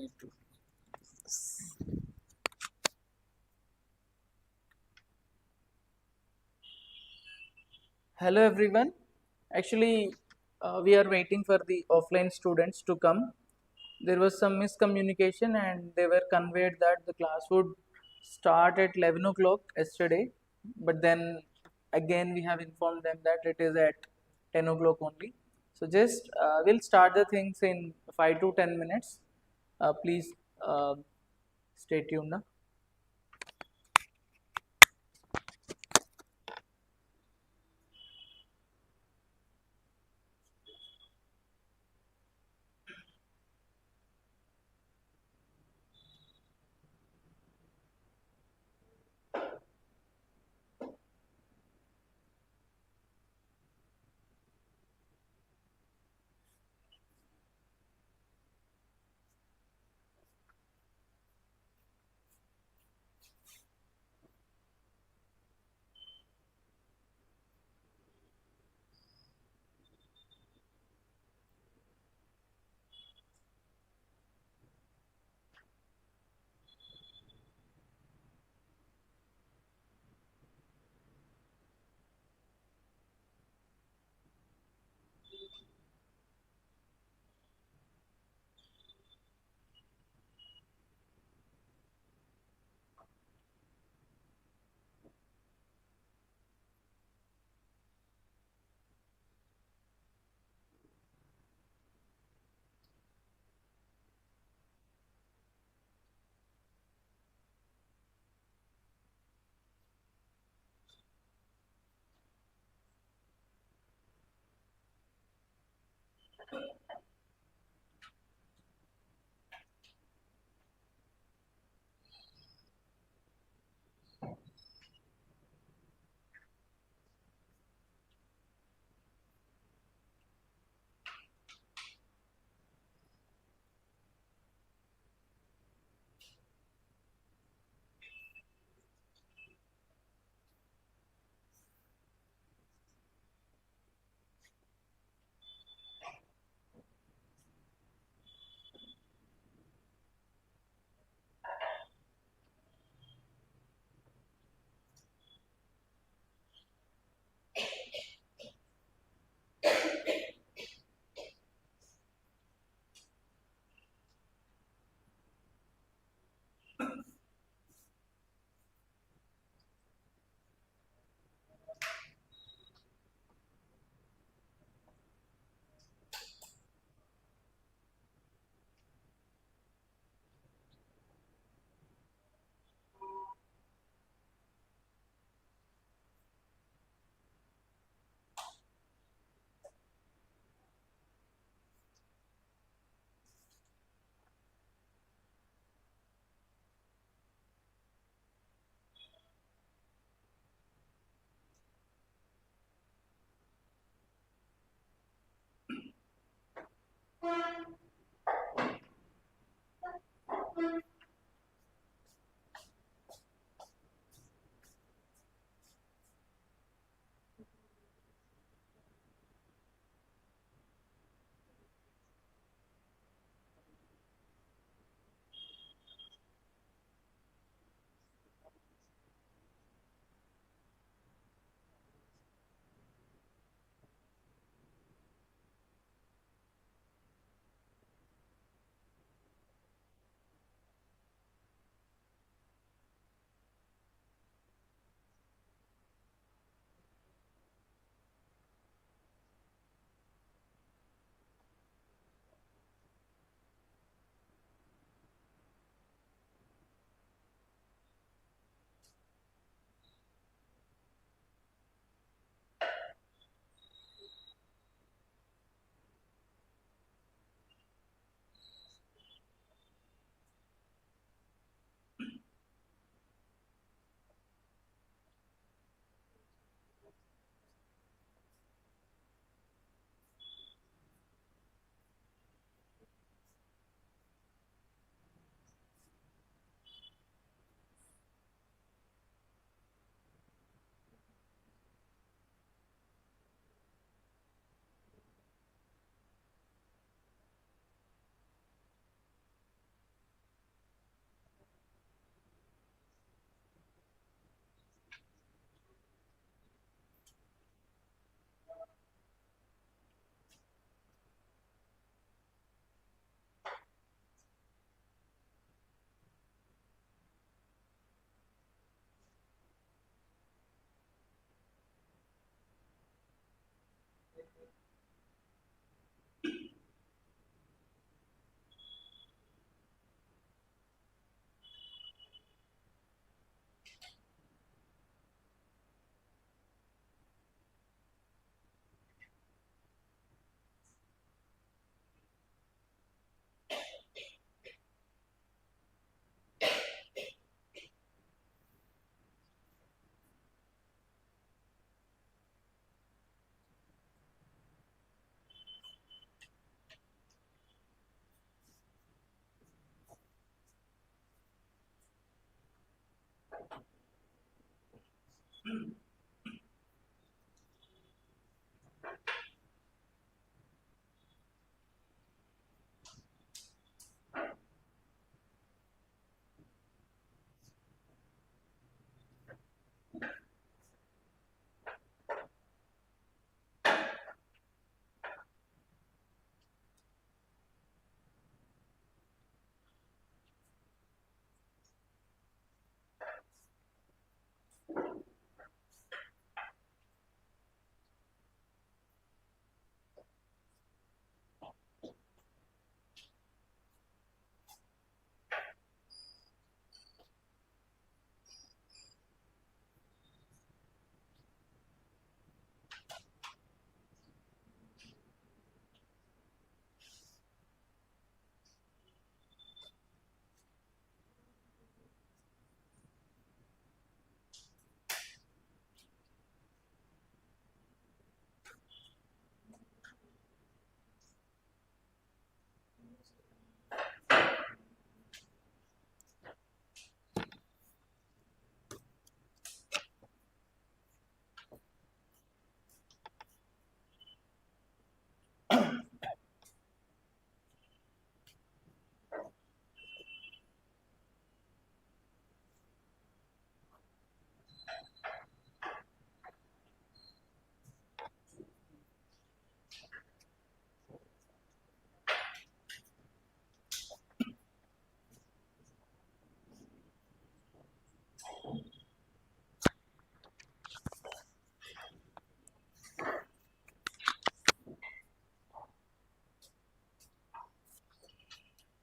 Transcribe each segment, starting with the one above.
need to. Hello everyone. Actually, we are waiting for the offline students to come. There was some miscommunication and they were conveyed that the class would start at 11 o'clock yesterday. But then again we have informed them that it is at 10 o'clock only. So just we'll start the things in 5 to 10 minutes. Please stay tuned now.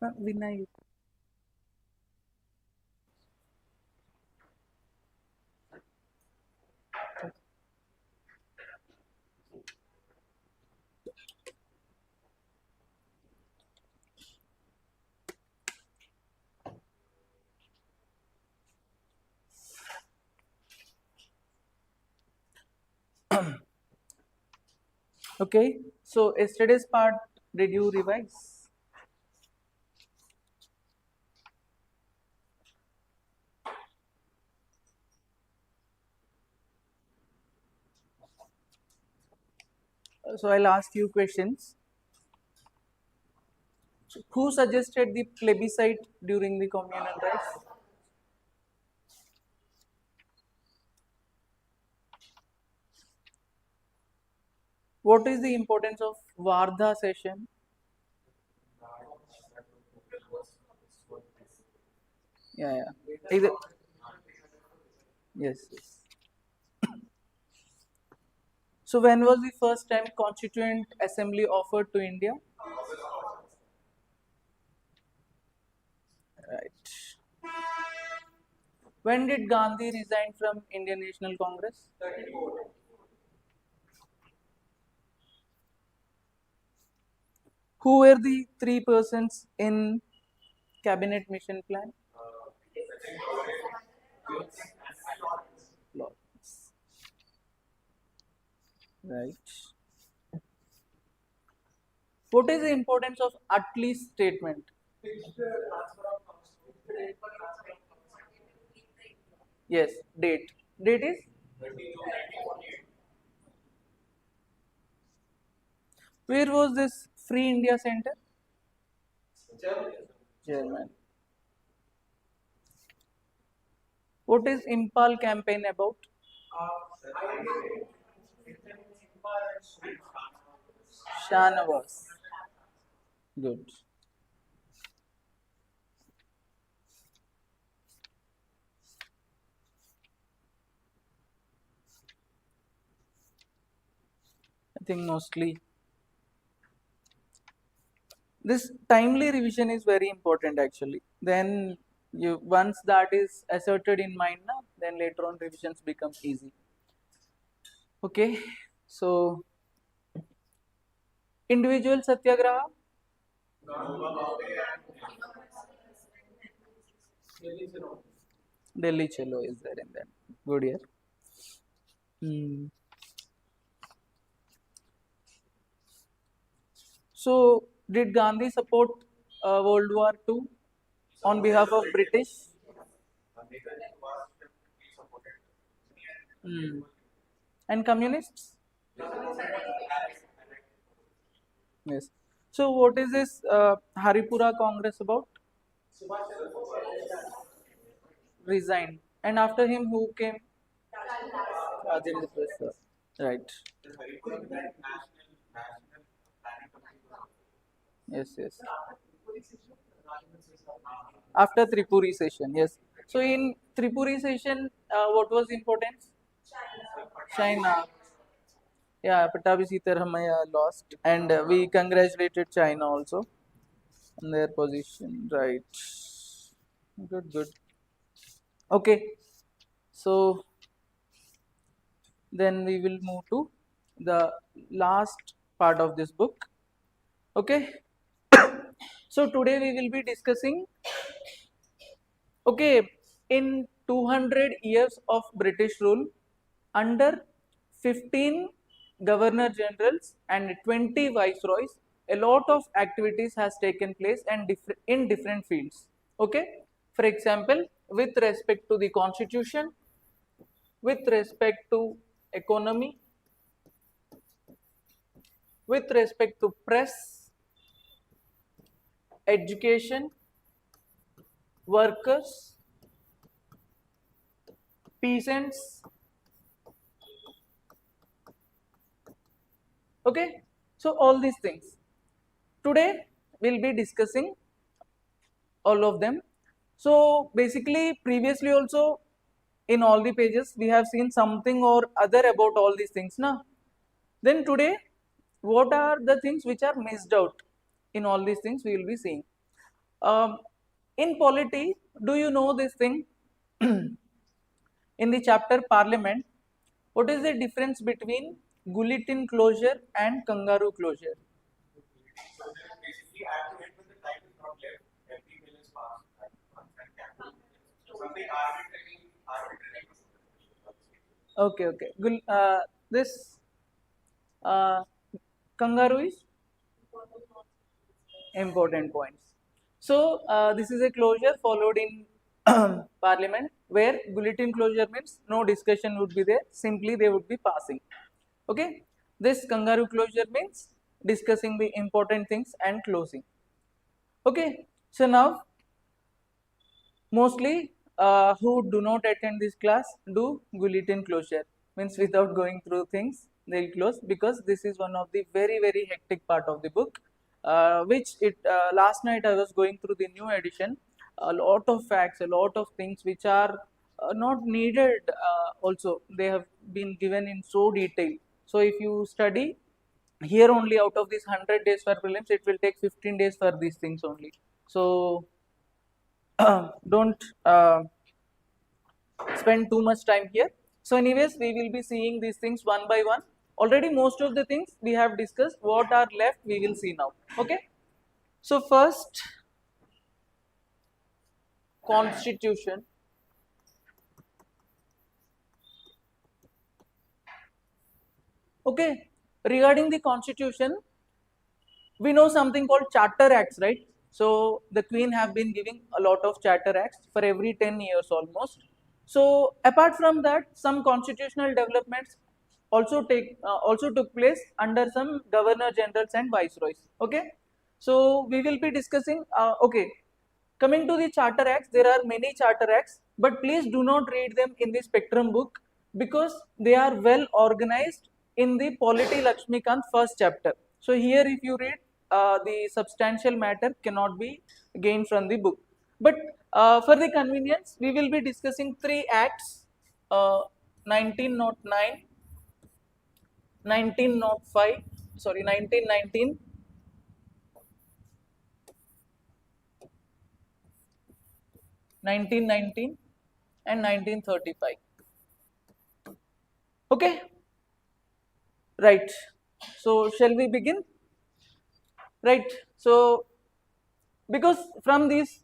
Vinay. Okay, so yesterday's part, did you revise? So I'll ask you questions. So who suggested the plebiscite during the communal rights? What is the importance of Vardha session? Yeah, yeah. Either, yes, yes. So when was the first time Constituent Assembly offered to India? Right. When did Gandhi resign from Indian National Congress? Who were the three persons in cabinet mission plan? Lawrence. Right. What is the importance of Attlee's statement? Yes, date. Date is? Where was this Free India Center? German. What is Impal campaign about? Shanavas. Good. I think mostly this timely revision is very important actually. Then you once that is asserted in mind now, then later on revisions become easy. Okay, so individual satyagraha. Delhi Chalo is there in that. Good year. Hmm. So did Gandhi support World War II on behalf of British? Hmm. And communists? Yes. So what is this Haripura Congress about? Resigned. And after him, who came? Rajendra Prasad. Right. Yes, yes. After Tripuri session, yes. So in Tripuri session, what was importance? China. Yeah, Patabi Sitaramaya lost, and we congratulated China also on their position. Right. Good, good. Okay. So then we will move to the last part of this book. Okay. So today we will be discussing. Okay, in 200 years of British rule, under 15 governor generals and 20 viceroys, a lot of activities has taken place and in different fields. Okay, for example, with respect to the constitution, with respect to economy, with respect to press, education, workers, peasants. Okay, so all these things. Today we'll be discussing all of them. So basically previously also in all the pages we have seen something or other about all these things now. Then today what are the things which are missed out in all these things we will be seeing. In polity, do you know this thing? In the chapter Parliament, what is the difference between guillotine closure and kangaroo closure? Okay, okay. This uh, kangaroo is important points. So this is a closure followed in Parliament where guillotine closure means no discussion would be there. Simply they would be passing. Okay. This kangaroo closure means discussing the important things and closing. Okay. So now mostly who do not attend this class do guillotine closure, means without going through things they'll close, because this is one of the very hectic part of the book, which it last night I was going through the new edition. A lot of facts, a lot of things which are not needed, also they have been given in so detail. So if you study here only, out of these 100 days for prelims, it will take 15 days for these things only. So don't spend too much time here. So anyways, we will be seeing these things one by one. Already most of the things we have discussed. What are left we will see now. Okay. So first, constitution. Okay. Regarding the constitution, we know something called charter acts, right? So the queen have been giving a lot of charter acts for every 10 years almost. So apart from that, some constitutional developments also took place under some governor generals and viceroys. Okay. So we will be discussing, okay, coming to the charter acts, there are many charter acts, but please do not read them in the spectrum book, because they are well organized in the polity Lakshmikant first chapter. So here if you read, the substantial matter cannot be gained from the book. But for the convenience, we will be discussing three acts, 1909, 1905, sorry, 1919, 1919 and 1935. Okay, right. So shall we begin? Right. So because from these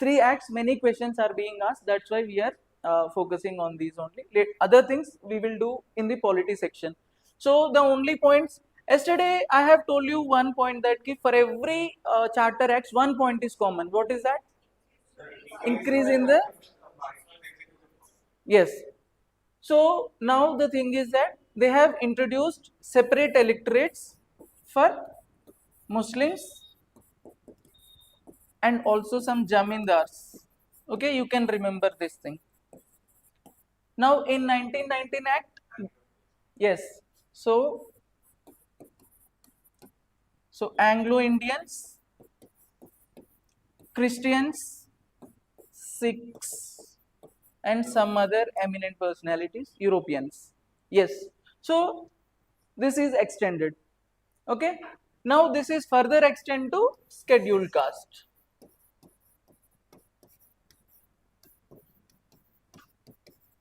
three acts, many questions are being asked. That's why we are focusing on these only. Other things we will do in the polity section. So the only points, yesterday I have told you one point, that for every charter acts, one point is common. What is that? Increase in the, yes. So now the thing is that they have introduced separate electorates for Muslims and also some jamindars. Okay, you can remember this thing. Now in 1919 Act, yes. So Anglo-Indians, Christians, Sikhs, and some other eminent personalities, Europeans. Yes. So this is extended. Okay. Now this is further extended to scheduled caste.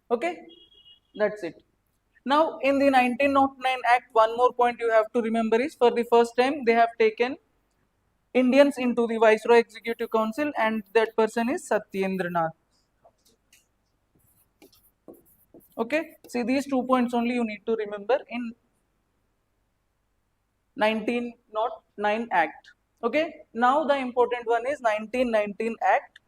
Okay. That's it. Now in the 1909 Act, one more point you have to remember is, for the first time they have taken Indians into the Viceroy Executive Council, and that person is Satyendranath. Okay, see these 2 points only you need to remember in 1909 Act. Okay, now the important one is 1919 Act.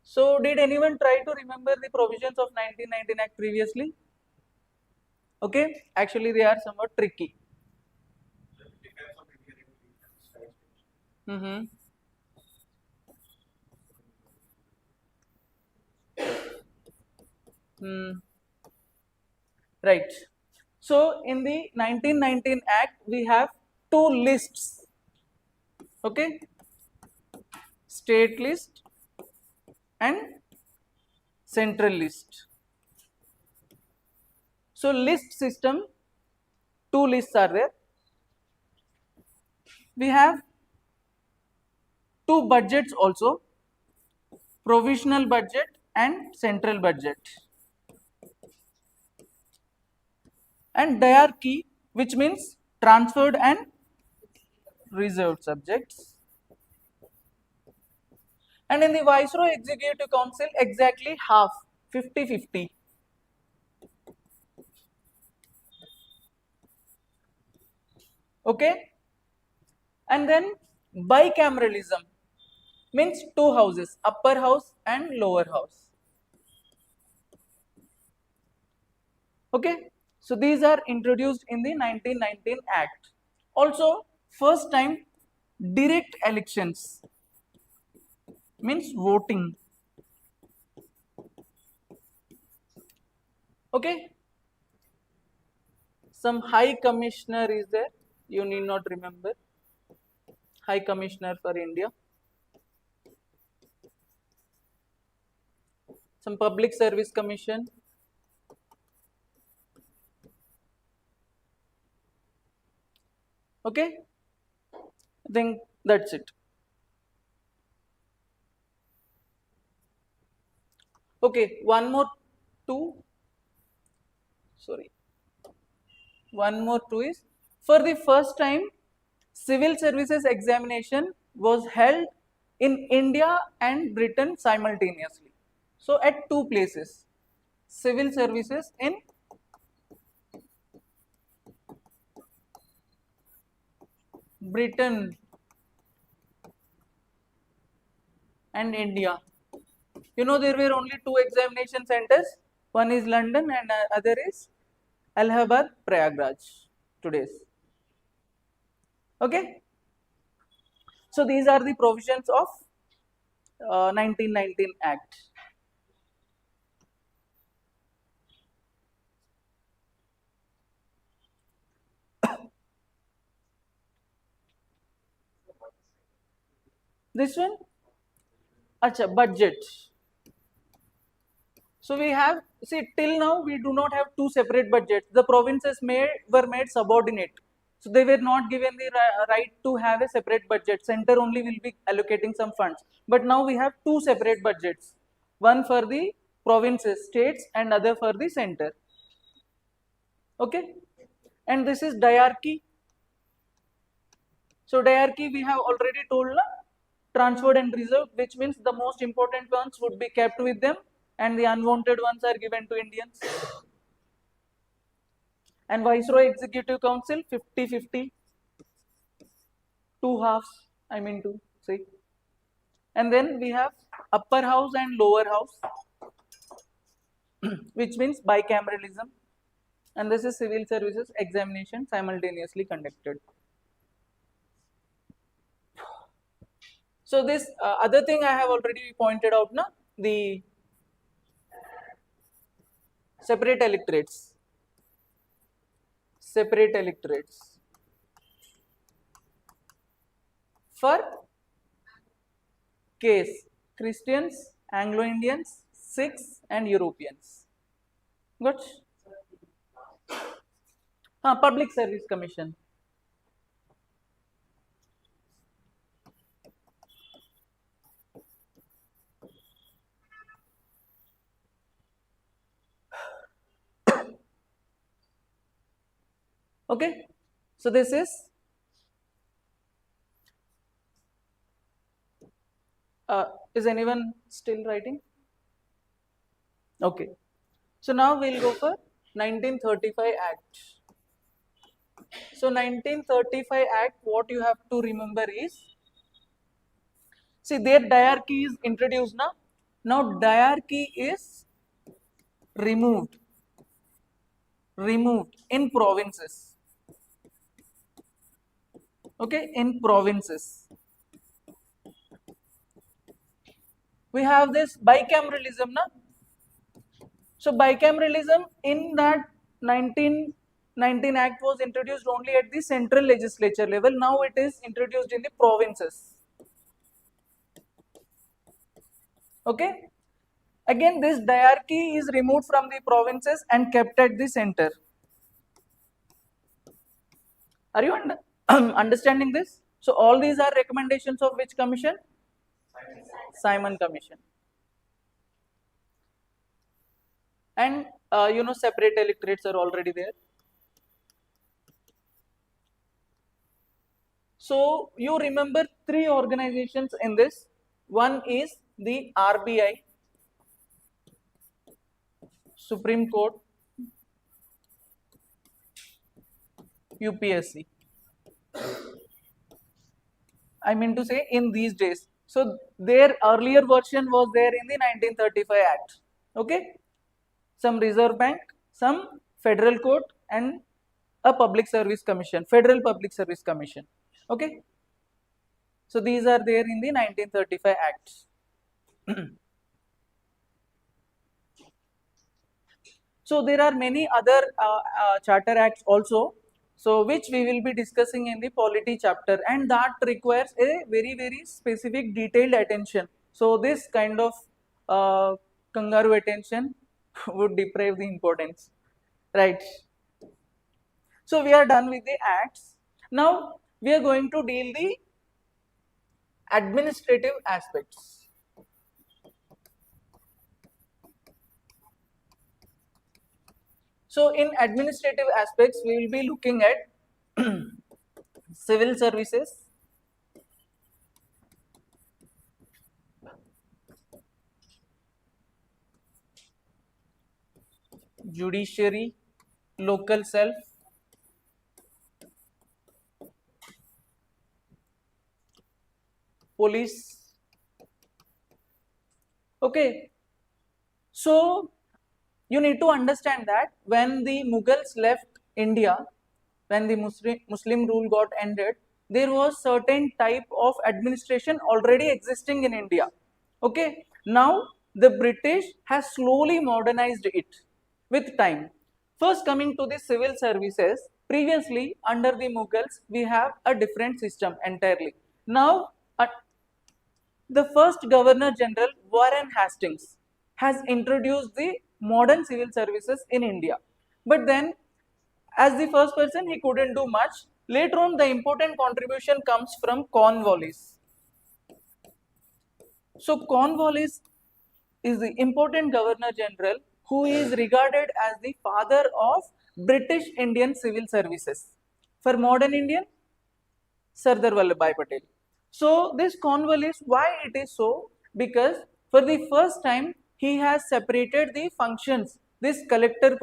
So did anyone try to remember the provisions of 1919 Act previously? Okay, actually they are somewhat tricky. Mm-hmm. Hmm. Right. So in the 1919 Act, we have two lists. Okay, state list and central list. So list system, two lists are there. we have two budgets also, provisional budget and central budget, and diarchy, which means transferred and reserved subjects. And in the Viceroy Executive Council, exactly half, 50-50. Okay? And then bicameralism means two houses, upper house and lower house. Okay? So these are introduced in the 1919 Act. Also, first time direct elections means voting. Okay? Some High Commissioner is there, you need not remember. High Commissioner for India. Some Public Service Commission. Okay? I think that's it. Okay, one more two is, for the first time civil services examination was held in India and Britain simultaneously. So at two places, civil services in Britain and India. You know, there were only two examination centers, one is London and other is Allahabad, Prayagraj, today's. Okay, so these are the provisions of 1919 Act. This one, acha, budget. So we have, see, till now we do not have two separate budgets. The provinces were made subordinate. So they were not given the right to have a separate budget. Center only will be allocating some funds. But now we have two separate budgets. One for the provinces, states, and other for the center. Okay? And this is diarchy. So diarchy we have already told, transferred and reserved, which means the most important ones would be kept with them and the unwanted ones are given to Indians. And Viceroy Executive Council, 50-50, two halves, I mean to say. And then we have upper house and lower house, which means bicameralism. And this is civil services examination simultaneously conducted. So this other thing I have already pointed out, na, the separate electorates. Separate electorates for case Christians, Anglo-Indians, Sikhs and Europeans. Good? Public Service Commission. Okay, so this is anyone still writing? Okay, so now we'll go for 1935 Act. So 1935 Act, what you have to remember is, see, their diarchy is introduced now. Now diarchy is removed in provinces. Okay, in provinces. We have this bicameralism, na? So bicameralism in that 1919 Act was introduced only at the central legislature level. Now it is introduced in the provinces. Okay. Again, this diarchy is removed from the provinces and kept at the center. Are you understanding this? So all these are recommendations of which commission? Simon Commission. And separate electorates are already there. So you remember three organizations in this. One is the RBI, Supreme Court, UPSC. I mean to say in these days. So their earlier version was there in the 1935 Act. Okay. Some Reserve Bank, some Federal Court, and a Public Service Commission, Federal Public Service Commission. Okay. So these are there in the 1935 Acts. So there are many other charter acts also, so which we will be discussing in the polity chapter, and that requires a very specific detailed attention. So this kind of kangaroo attention would deprive the importance, right? So we are done with the acts. Now we are going to deal the administrative aspects. So in administrative aspects, we will be looking at civil services, judiciary, local self, police. Okay, so you need to understand that when the Mughals left India, when the Muslim rule got ended, there was certain type of administration already existing in India. Okay, now the British has slowly modernized it with time. First, coming to the civil services, previously under the Mughals we have a different system entirely. Now the first Governor General, Warren Hastings, has introduced the modern civil services in India. But then, as the first person, he couldn't do much. Later on, the important contribution comes from Cornwallis. So, Cornwallis is the important Governor General who is regarded as the father of British Indian civil services. For modern Indian, Sardar Vallabhbhai Patel. So this Cornwallis, why it is so? Because for the first time he has separated the functions. This collector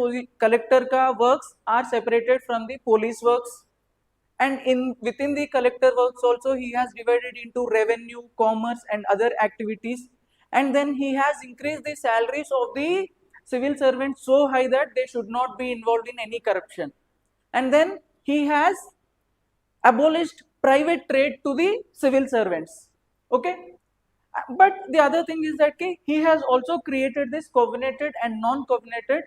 ka works are separated from the police works, and in within the collector works also he has divided into revenue, commerce, and other activities. And then he has increased the salaries of the civil servants so high that they should not be involved in any corruption. And then he has abolished private trade to the civil servants. Okay, but the other thing is that he has also created this covenanted and non-covenanted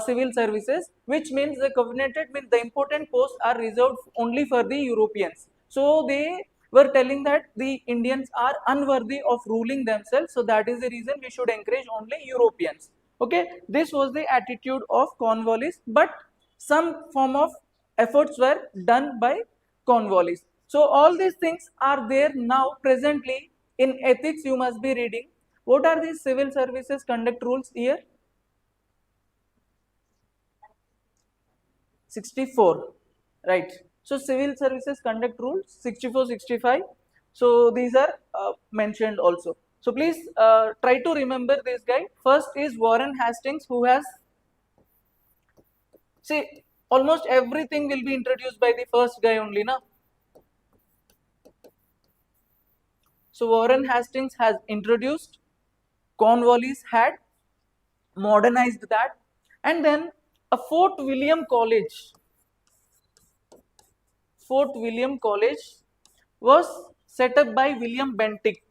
civil services, which means the covenanted means the important posts are reserved only for the Europeans. So they were telling that the Indians are unworthy of ruling themselves, so that is the reason we should encourage only Europeans. Okay, this was the attitude of Cornwallis, but some form of efforts were done by Cornwallis. So all these things are there now presently. In ethics you must be reading. What are these civil services conduct rules here? 64, right? So civil services conduct rules 64, 65. So these are mentioned also. So please try to remember this guy. First is Warren Hastings, who has, see, almost everything will be introduced by the first guy only, na? So Warren Hastings has introduced, Cornwallis had modernized that, and then a Fort William College was set up by William Bentinck.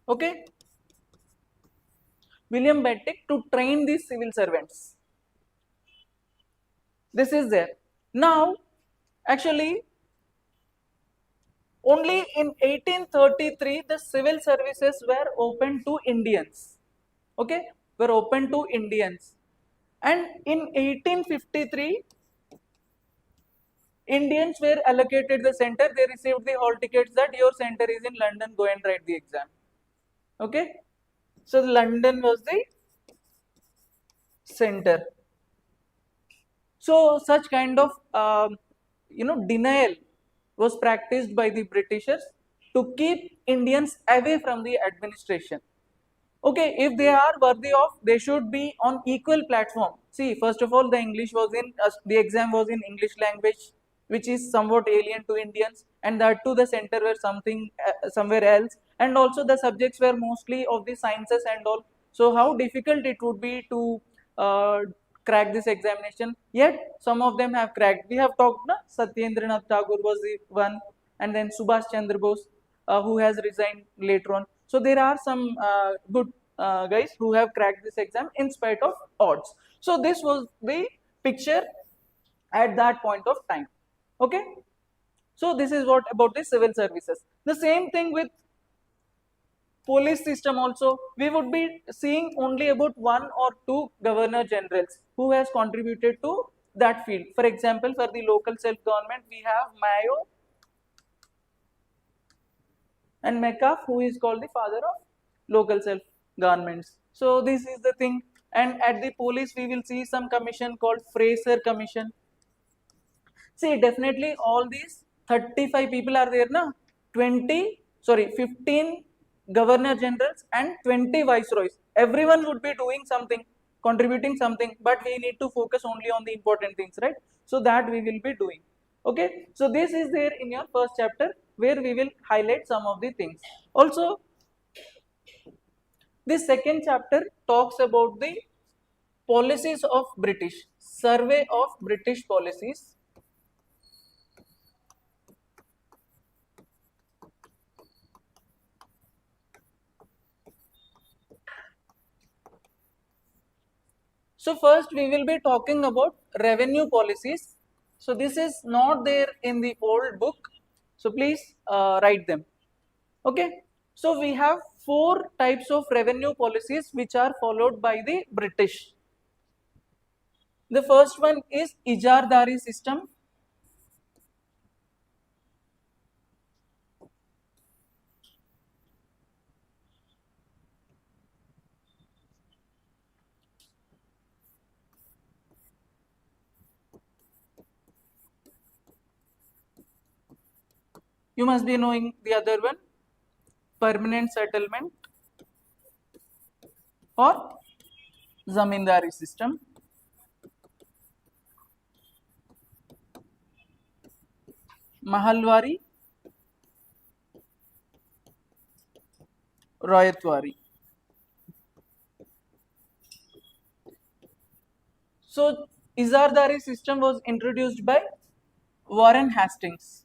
Okay, William Bentinck to train these civil servants. This is there. Now, actually, only in 1833 the civil services were open to Indians. Okay, were open to Indians, and in 1853 Indians were allocated the center, they received the hall tickets that your center is in London, go and write the exam. Okay, so London was the center. So such kind of denial was practiced by the Britishers to keep Indians away from the administration. Okay, if they are worthy of, they should be on equal platform. See, first of all, the English was in the exam was in English language, which is somewhat alien to Indians, and that too the center were something somewhere else, and also the subjects were mostly of the sciences and all. So how difficult it would be to uh, crack this examination. Yet some of them have cracked. We have talked, na, Satyendranath Tagore was the one, and then Subhash Chandra Bose, who has resigned later on. So there are some good guys who have cracked this exam in spite of odds. So this was the picture at that point of time. Okay. So this is what about the civil services. The same thing with police system also. We would be seeing only about one or two governor generals who has contributed to that field. For example, for the local self-government, we have Mayo and Metcalfe, who is called the father of local self-governments. So this is the thing. And at the police, we will see some commission called Fraser Commission. See, definitely all these 35 people are there, na? 15 governor generals and 20 viceroys. Everyone would be doing something, contributing something, but we need to focus only on the important things, right? So that we will be doing. Okay, so this is there in your first chapter where we will highlight some of the things. Also, this second chapter talks about the policies of British, survey of British policies. So first we will be talking about revenue policies. So this is not there in the old book. So please write them. Okay. So we have 4 types of revenue policies which are followed by the British. The first one is Ijardari system. You must be knowing the other one, permanent settlement or Zamindari system. Mahalwari, Royatwari. So Ijardari system was introduced by Warren Hastings.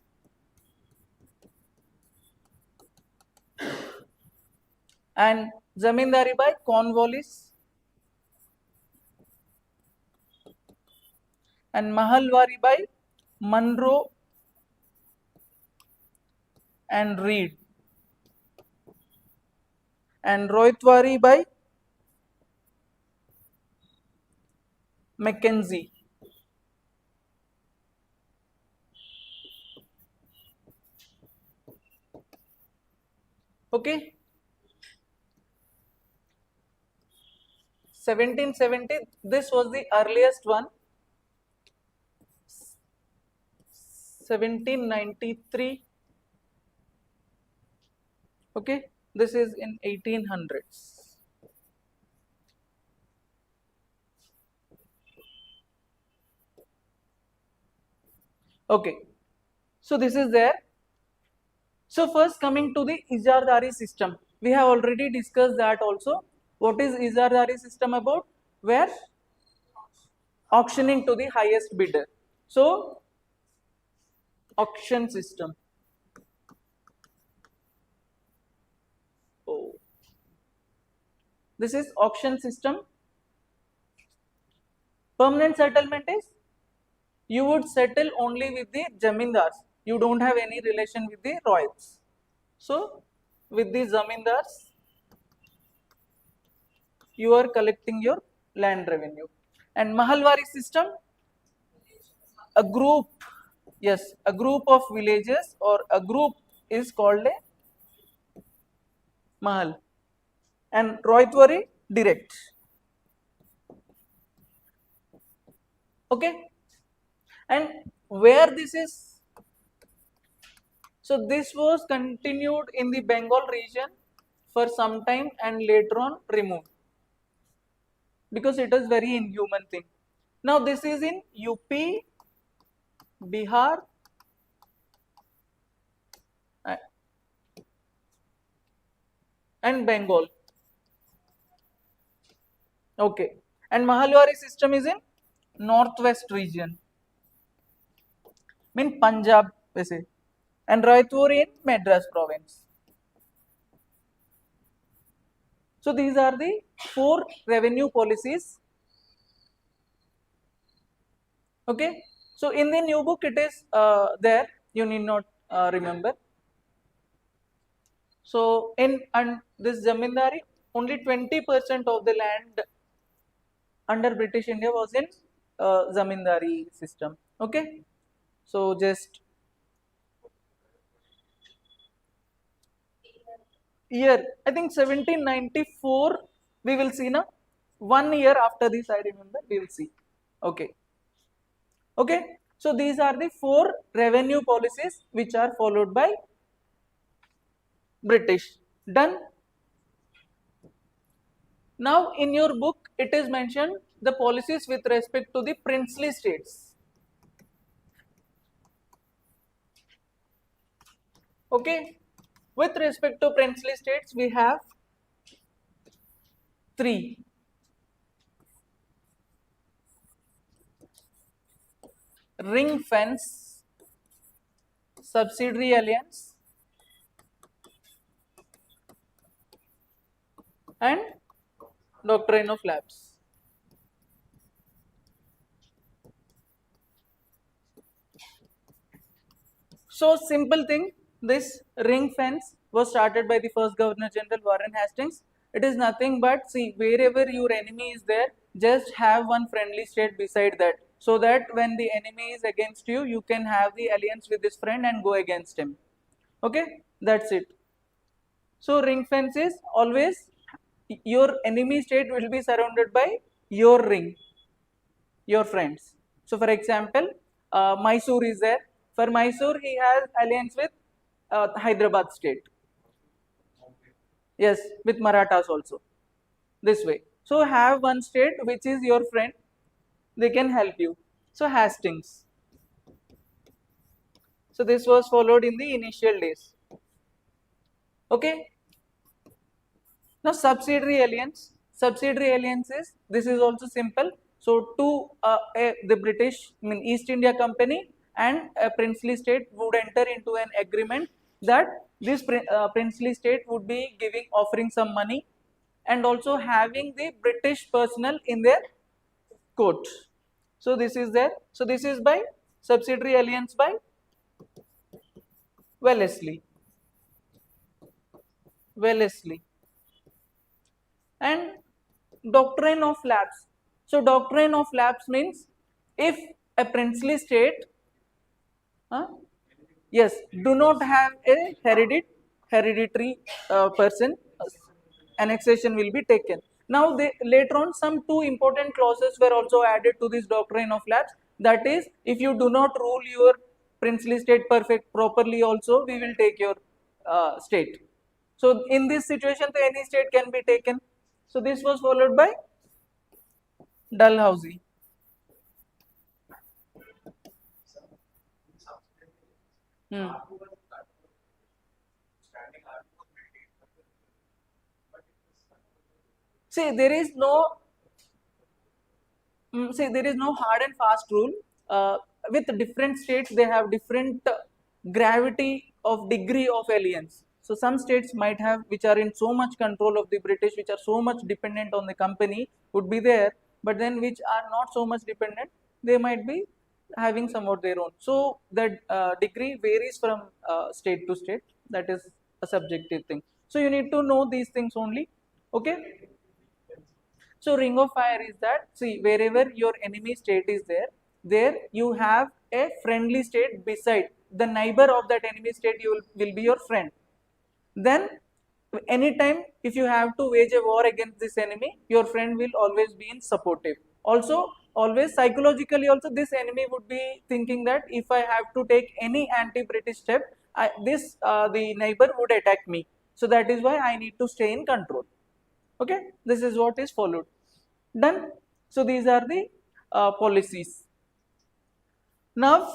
And Zamindari by Cornwallis and Mahalwari by Munro and Reed and Royatwari by Mackenzie. Okay. 1770, this was the earliest one. 1793. Okay, this is in 1800s. Okay, so this is there. So first coming to the Ijardari system, we have already discussed that also. What is Ijardari system about? Where auctioning to the highest bidder. So auction system. Oh. This is auction system. Permanent settlement is you would settle only with the zamindars. You don't have any relation with the royals. So with the zamindars, you are collecting your land revenue. And Mahalwari system, a group Yes, a group of villages or a group is called a mahal, and Roitwari direct. Okay, and where this is, so this was continued in the Bengal region for some time and later on removed because it is very inhuman thing. Now this is in UP, Bihar, uh, and Bengal. Okay, and Mahalwari system is in northwest region, mean Punjab वैसे, and Raitpur in Madras province. So these are the 4 revenue policies. Okay, so in the new book it is there, you need not remember. So in this zamindari, only 20% of the land under British India was in zamindari system. Okay, so just year, I think 1794 we will see now. 1 year after this I remember we will see. Okay. Okay, so these are the 4 revenue policies which are followed by British. Done. Now in your book it is mentioned the policies with respect to the princely states. Okay, with respect to princely states we have 3. Ring fence, subsidiary alliance, and doctrine of lapse. So simple thing, this ring fence was started by the first Governor General Warren Hastings. It is nothing but, see, wherever your enemy is there, just have one friendly state beside that, so that when the enemy is against you, you can have the alliance with this friend and go against him. Okay, that's it. So ring fence is always your enemy state will be surrounded by your ring, your friends. So for example, Mysore is there. For Mysore, he has alliance with Hyderabad state. Yes, with Marathas also. This way. So have one state which is your friend. They can help you. So Hastings. So this was followed in the initial days. Okay. Now subsidiary alliance. Subsidiary alliances. This is also simple. So two the British, I mean East India Company and a princely state would enter into an agreement that this princely state would be offering some money and also having the British personnel in their court. So this is there. So this is by subsidiary alliance by Wellesley. Wellesley. And doctrine of lapse. So doctrine of lapse means if a princely state, yes, do not have a hereditary person, annexation will be taken. Now later on some 2 important clauses were also added to this doctrine of lapse. That is, if you do not rule your princely state properly also, we will take your state. So in this situation, any state can be taken. So this was followed by Dalhousie. Hmm. See, there is no hard and fast rule. With different states, they have different gravity of degree of alliance. So some states might have, which are in so much control of the British, which are so much dependent on the company, would be there. But then which are not so much dependent, they might be having somewhat their own. So the degree varies from state to state. That is a subjective thing. So you need to know these things only. Okay. So ring of fire is that, see, wherever your enemy state is there, there you have a friendly state beside the neighbor of that enemy state. You will be your friend. Then anytime if you have to wage a war against this enemy, your friend will always be in supportive. Also, always psychologically also this enemy would be thinking that if I have to take any anti-British step, the neighbor would attack me. So that is why I need to stay in control. Okay, this is what is followed. Done. So these are the policies. Now,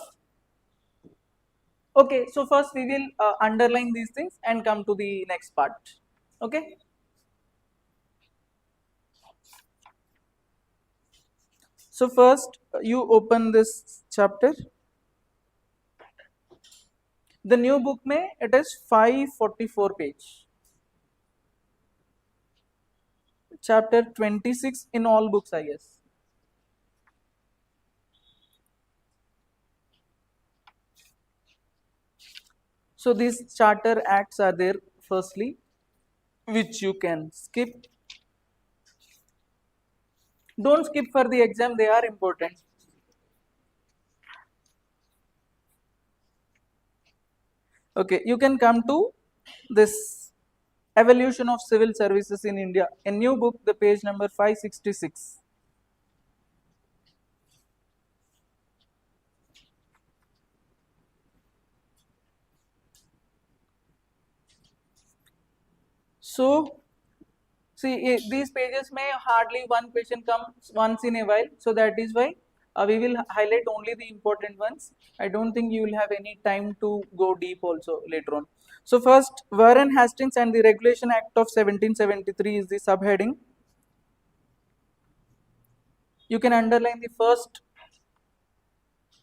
okay, so first we will underline these things and come to the next part. Okay. So first you open this chapter. The new book में it is 544 page. Chapter 26 in all books, I guess. So these charter acts are there firstly, which you can skip. Don't skip for the exam, they are important. Okay, you can come to this evolution of civil services in India. A new book, the page number 566. So see, these pages may hardly one question comes once in a while. So that is why we will highlight only the important ones. I don't think you will have any time to go deep also later on. So first, Warren Hastings and the Regulation Act of 1773 is the subheading. You can underline the first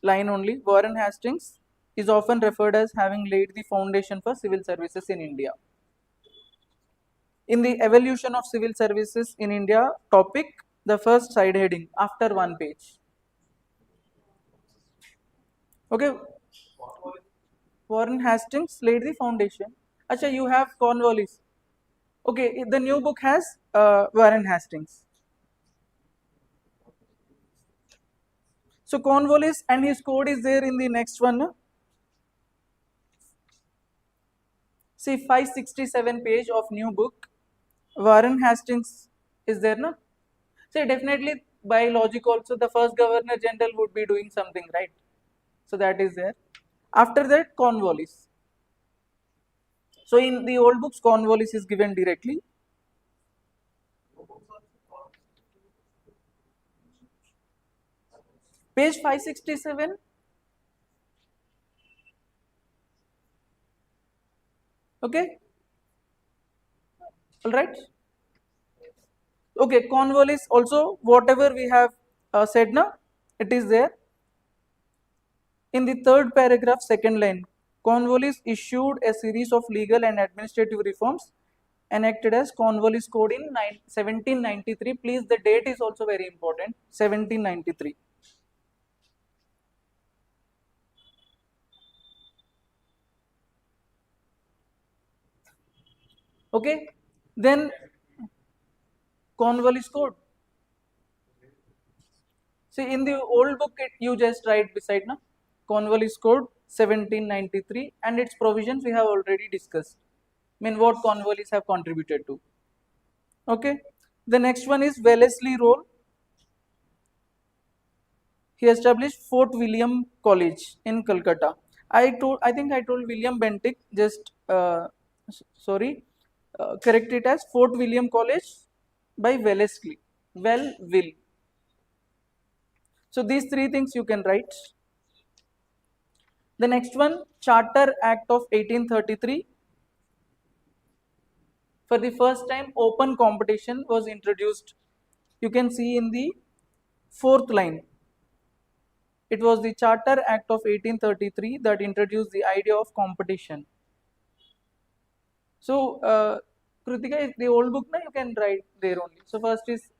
line only. Warren Hastings is often referred as having laid the foundation for civil services in India. In the evolution of civil services in India topic, the first side heading after one page. Okay, Warren Hastings laid the foundation. Acha, you have Cornwallis. Okay, the new book has Warren Hastings. So Cornwallis and his code is there in the next one. No? See, 567 page of new book. Warren Hastings is there, no? See, definitely by logic also the first Governor General would be doing something, right? So that is there. After that, Cornwallis. So in the old books, Cornwallis is given directly. Page 567. Okay. All right. Okay. Cornwallis also whatever we have said now, it is there. In the third paragraph, second line, Cornwallis issued a series of legal and administrative reforms enacted as Cornwallis Code in 1793. Please, the date is also very important. 1793. Okay, then Cornwallis Code. See, in the old book, you just write beside now Cornwallis Code 1793 and its provisions we have already discussed. I mean, what Cornwallis have contributed to. Okay, the next one is Wellesley Roll. He established Fort William College in Calcutta. I think I told William Bentinck. Just sorry, correct it as Fort William College by Wellesley. Will. So these three things you can write. The next one, Charter Act of 1833. For the first time, open competition was introduced. You can see in the fourth line. It was the Charter Act of 1833 that introduced the idea of competition. So, Kritika, the old book, na, you can write there only. So, first is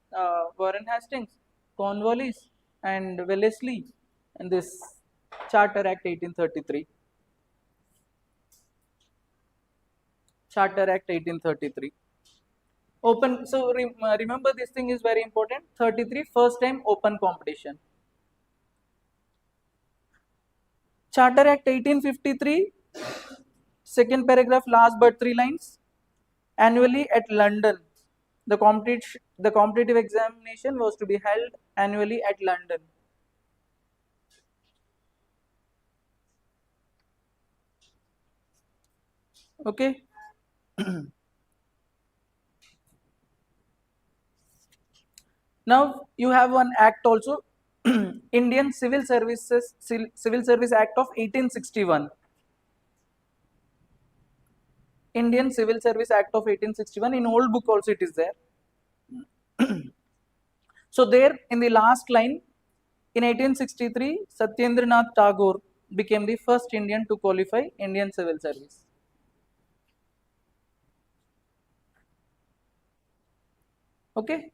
Warren Hastings, Cornwallis, and Wellesley, and this Charter Act 1833. Charter Act 1833. Open. So, remember this thing is very important. 33, first time open competition. Charter Act 1853, second paragraph, last but 3 lines. Annually at London, the competitive examination was to be held annually at London. Okay. Now you have one act also, Indian Civil Service Act of 1861. Indian Civil Service Act of 1861. In old book also it is there. So there in the last line, in 1863, Satyendranath Tagore became the first Indian to qualify Indian Civil Service. Okay.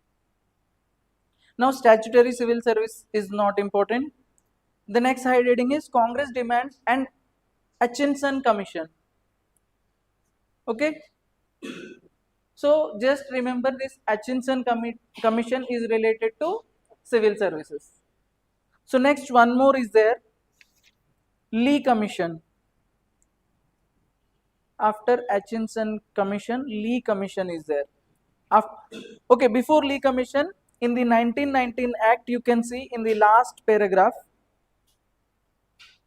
Now statutory civil service is not important. The next heading is Congress demands an Hutchinson Commission. Okay. So just remember this Hutchinson Commission is related to civil services. So next one more is there, Lee Commission. After Hutchinson Commission, Lee Commission is there. Okay, before Lee Commission, in the 1919 Act, you can see in the last paragraph,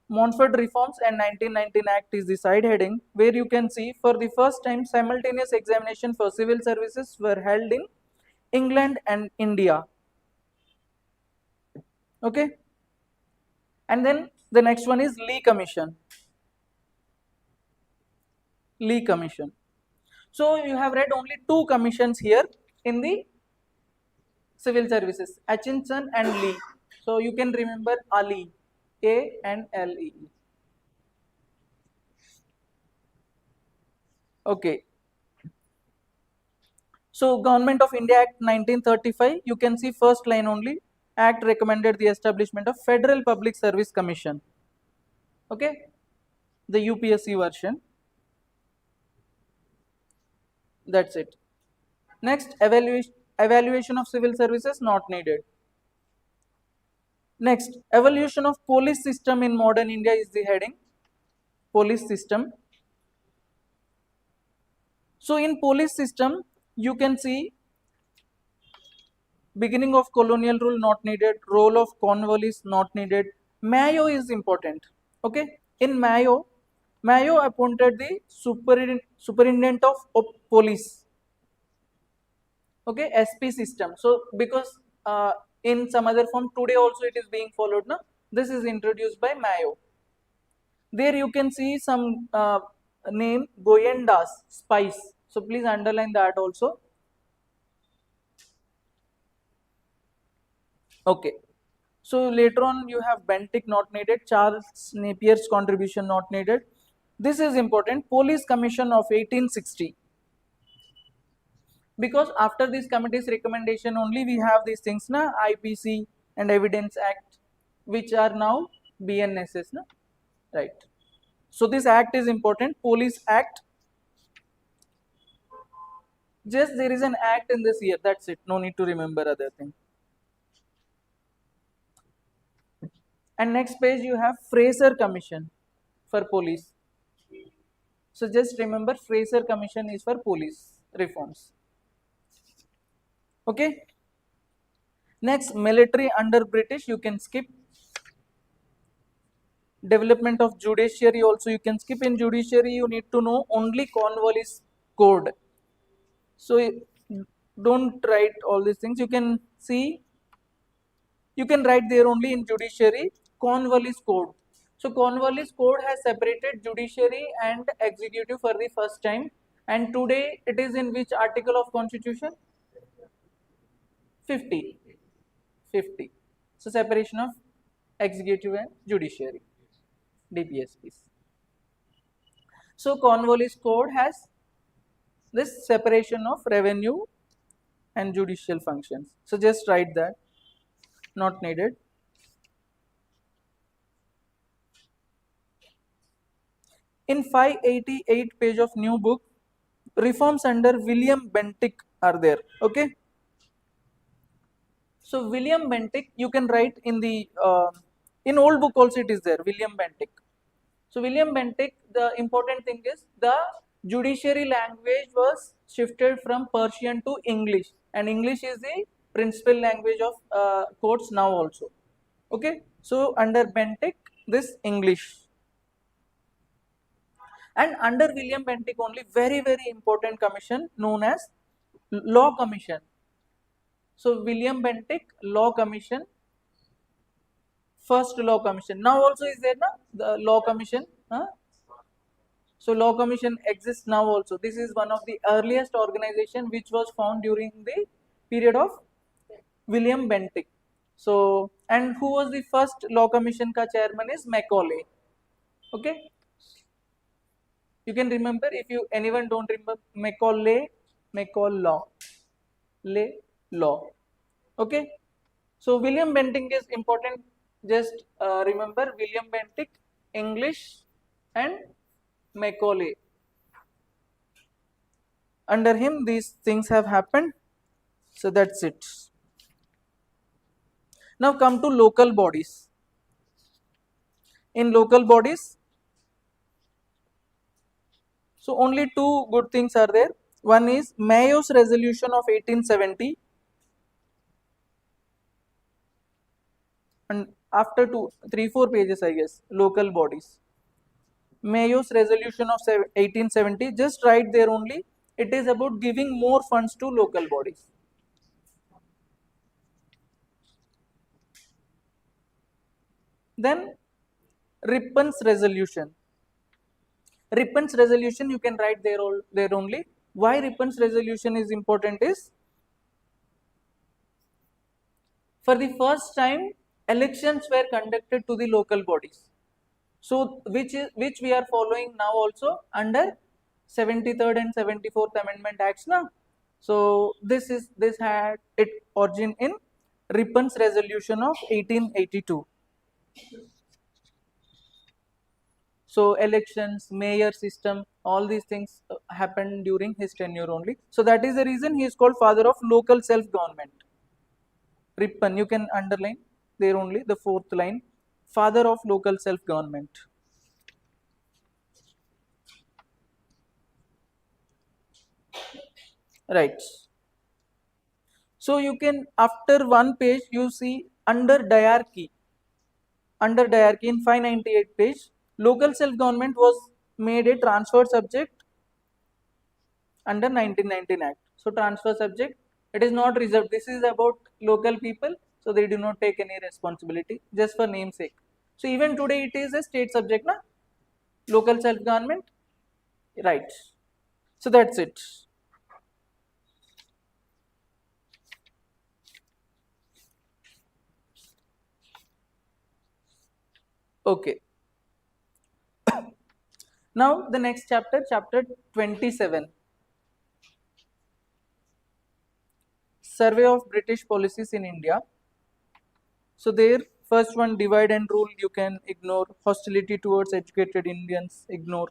Montfort Reforms and 1919 Act is the side heading, where you can see for the first time simultaneous examination for civil services were held in England and India. Okay. And then the next one is Lee Commission. Lee Commission. So you have read only two commissions here in the civil services, Hutchinson and Lee. So you can remember Ali, A and L E. Okay. So Government of India Act 1935, you can see first line only. Act recommended the establishment of Federal Public Service Commission. Okay. The UPSC version. That's it. Next, evaluation of civil services not needed. Next, evolution of police system in modern India is the heading. Police system. So in police system, you can see beginning of colonial rule not needed, role of Cornwallis not needed. Mayo is important. Okay. In Mayo appointed the superintendent of police. Okay, SP system. So because in some other form today also it is being followed now. This is introduced by Mayo. There you can see some name Goyendas spice. So please underline that also. Okay. So later on you have Bentinck not needed, Charles Napier's contribution not needed. This is important. Police Commission of 1860. Because after this committee's recommendation only we have these things na, IPC and Evidence Act, which are now BNSS na, right. So this act is important, Police Act. Just there is an act in this year, that's it, no need to remember other thing. And next page you have Fraser Commission for police. So just remember Fraser Commission is for police reforms. Okay. Next, military under British, you can skip. Development of judiciary also you can skip. In judiciary you need to know only Cornwallis code. So don't write all these things. You can see, you can write there only in judiciary Cornwallis code. So Cornwallis code has separated judiciary and executive for the first time, and today it is in which article of constitution? 50. So separation of executive and judiciary, DPSPs. So Cornwallis code has this separation of revenue and judicial functions. So just write that, not needed. In 588 page of new book, reforms under William Bentinck are there. Okay. So William Bentinck, you can write in the in old book also it is there, William Bentinck. So William Bentinck, the important thing is the judiciary language was shifted from Persian to English, and English is the principal language of courts now also. Okay, so under Bentinck, this English, and under William Bentinck only very important commission known as Law Commission. So William Bentinck Law Commission, first Law Commission. Now also is there na the Law Commission? Huh? So Law Commission exists now also. This is one of the earliest organization which was found during the period of William Bentinck. So, and who was the first Law Commission ka chairman is Macaulay. Okay. You can remember, if you anyone don't remember, Macaulay law. Okay. So William Bentinck is important. Just remember William Bentinck, English, and Macaulay. Under him these things have happened. So that's it. Now come to local bodies. In local bodies, so only two good things are there. One is Mayo's resolution of 1870, and after 3-4 pages I guess, local bodies. Mayo's resolution of 1870, just write there only. It is about giving more funds to local bodies. Then Rippon's resolution. Rippon's resolution you can write there only. Why Rippon's resolution is important is, for the first time elections were conducted to the local bodies. So which we are following now also under 73rd and 74th Amendment Acts na. So this had its origin in Rippon's resolution of 1882. So elections, mayor system, all these things happened during his tenure only. So that is the reason he is called father of local self-government. Rippon, you can underline there only the fourth line, father of local self-government. Right. So you can, after one page, you see under diarchy. Under diarchy in 598 page, local self-government was made a transfer subject under 1919 Act. So transfer subject, it is not reserved. This is about local people, so they do not take any responsibility, just for namesake. So even today it is a state subject, na? Local self-government, right? So that's it. Okay. Now the next chapter, chapter 27. Survey of British policies in India. So there, first one, divide and rule, you can ignore. Hostility towards educated Indians, ignore.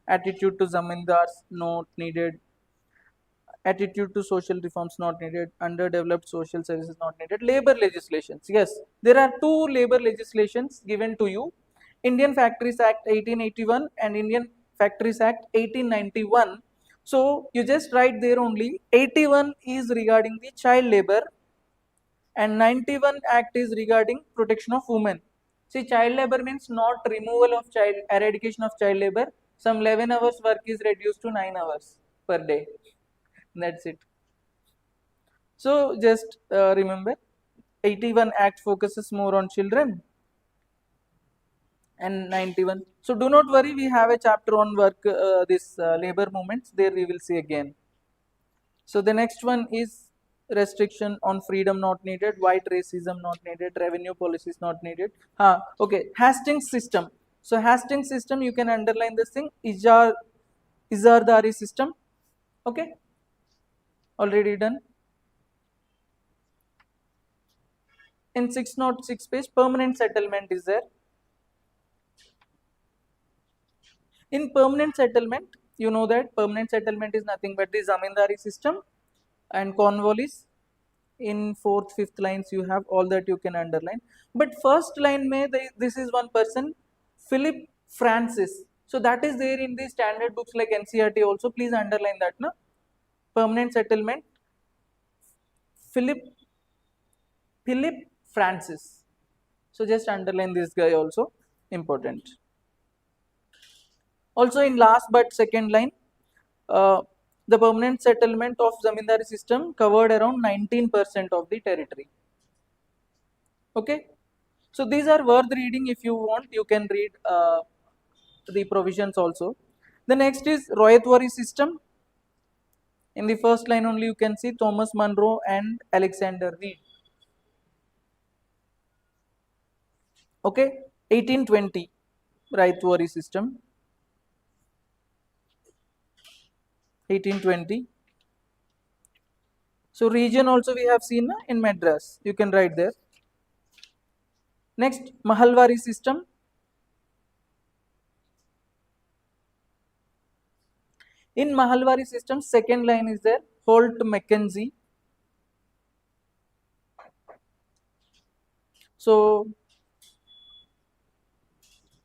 Attitude to zamindars, not needed. Attitude to social reforms, not needed. Underdeveloped social services, not needed. Labor legislations, yes, there are two labor legislations given to you. Indian Factories Act 1881 and Indian Factories Act 1891. So you just write there only, 81 is regarding the child labor and 91 Act is regarding protection of women. See, child labor means not removal of child, eradication of child labor. Some 11 hours work is reduced to 9 hours per day. That's it. So just remember, 81 Act focuses more on children and 91. So do not worry, we have a chapter on work, this labor movements, there we will see again. So the next one is restriction on freedom, not needed. White racism, not needed. Revenue policies, not needed. Okay, Hastings system. So Hastings system, you can underline this thing, Izardari system. Okay, already done. In 606 page, permanent settlement is there. In permanent settlement, you know that permanent settlement is nothing but the zamindari system and Cornwallis. In 4th, 5th lines you have all that you can underline. But first line may this is one person, Philip Francis. So that is there in the standard books like NCERT also. Please underline that. No? Permanent settlement. Philip Philip Francis. So just underline this guy also. Important. Also in last but second line, uh, the permanent settlement of zamindari system covered around 19% of the territory. Okay. So these are worth reading. If you want, you can read the provisions also. The next is Royatwari system. In the first line only you can see Thomas Munro and Alexander Reed. Okay, 1820 Royatwari system. 1820. So region also we have seen in Madras. You can write there. Next, Mahalwari system. In Mahalwari system, second line is there. Holt Mackenzie. So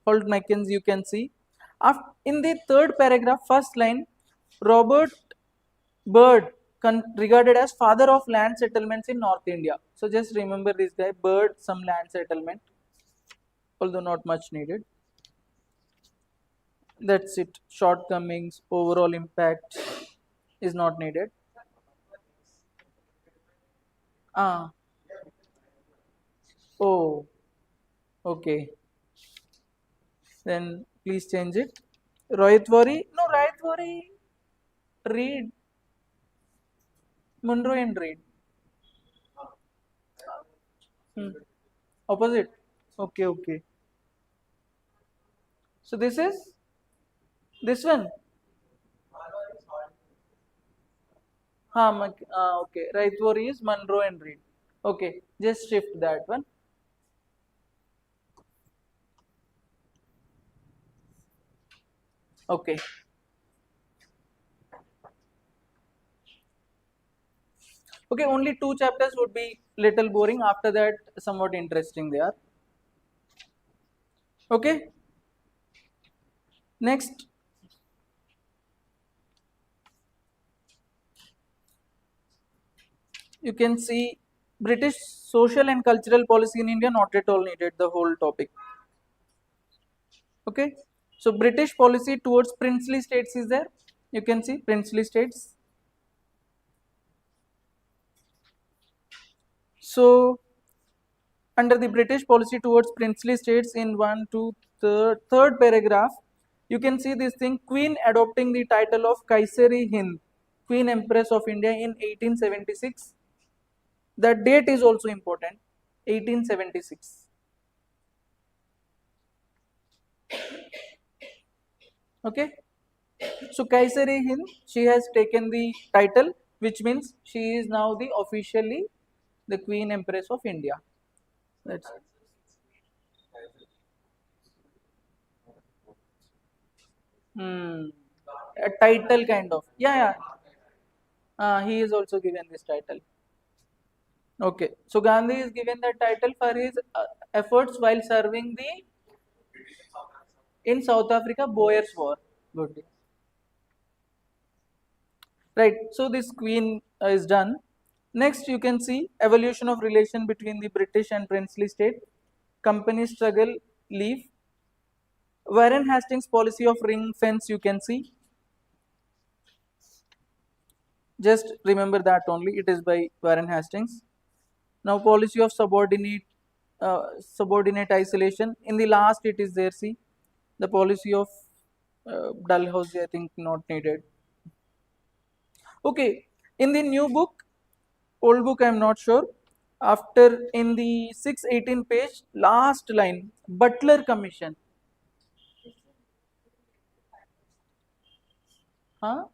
Holt Mackenzie you can see. In the third paragraph, first line, Robert Byrd regarded as father of land settlements in North India. So just remember this guy, Byrd, some land settlement, although not much needed. That's it. Shortcomings, overall impact is not needed. Ah, oh, okay. Then please change it. Rohitwari, no, Rohitwari, read, Munro and read. Hmm. Opposite. Okay, okay. So this one. Okay. Rohitwari is Munro and read. Okay, just shift that one. Okay. Okay, only two chapters would be little boring. After that, somewhat interesting they are. Okay. Next, you can see British social and cultural policy in India, not at all needed, the whole topic. Okay. So British policy towards princely states is there. You can see princely states. So under the British policy towards princely states in third paragraph, you can see this thing, Queen adopting the title of Kaisari Hind, Queen Empress of India in 1876. The date is also important, 1876. Okay. So Kaisari Hind, she has taken the title, which means she is now the officially the Queen Empress of India. That's hmm, a title kind of. Yeah, yeah. He is also given this title. Okay. So Gandhi is given that title for his efforts while serving the in South Africa Boers War. Good. Right. So this Queen is done. Next, you can see evolution of relation between the British and princely state, company struggle, leave. Warren Hastings policy of ring fence, you can see. Just remember that only. It is by Warren Hastings. Now policy of subordinate isolation. In the last, it is there. See the policy of Dalhousie. I think not needed. Okay. In the new book, old book, I am not sure. After in the 618 page, last line, Butler Commission. Huh?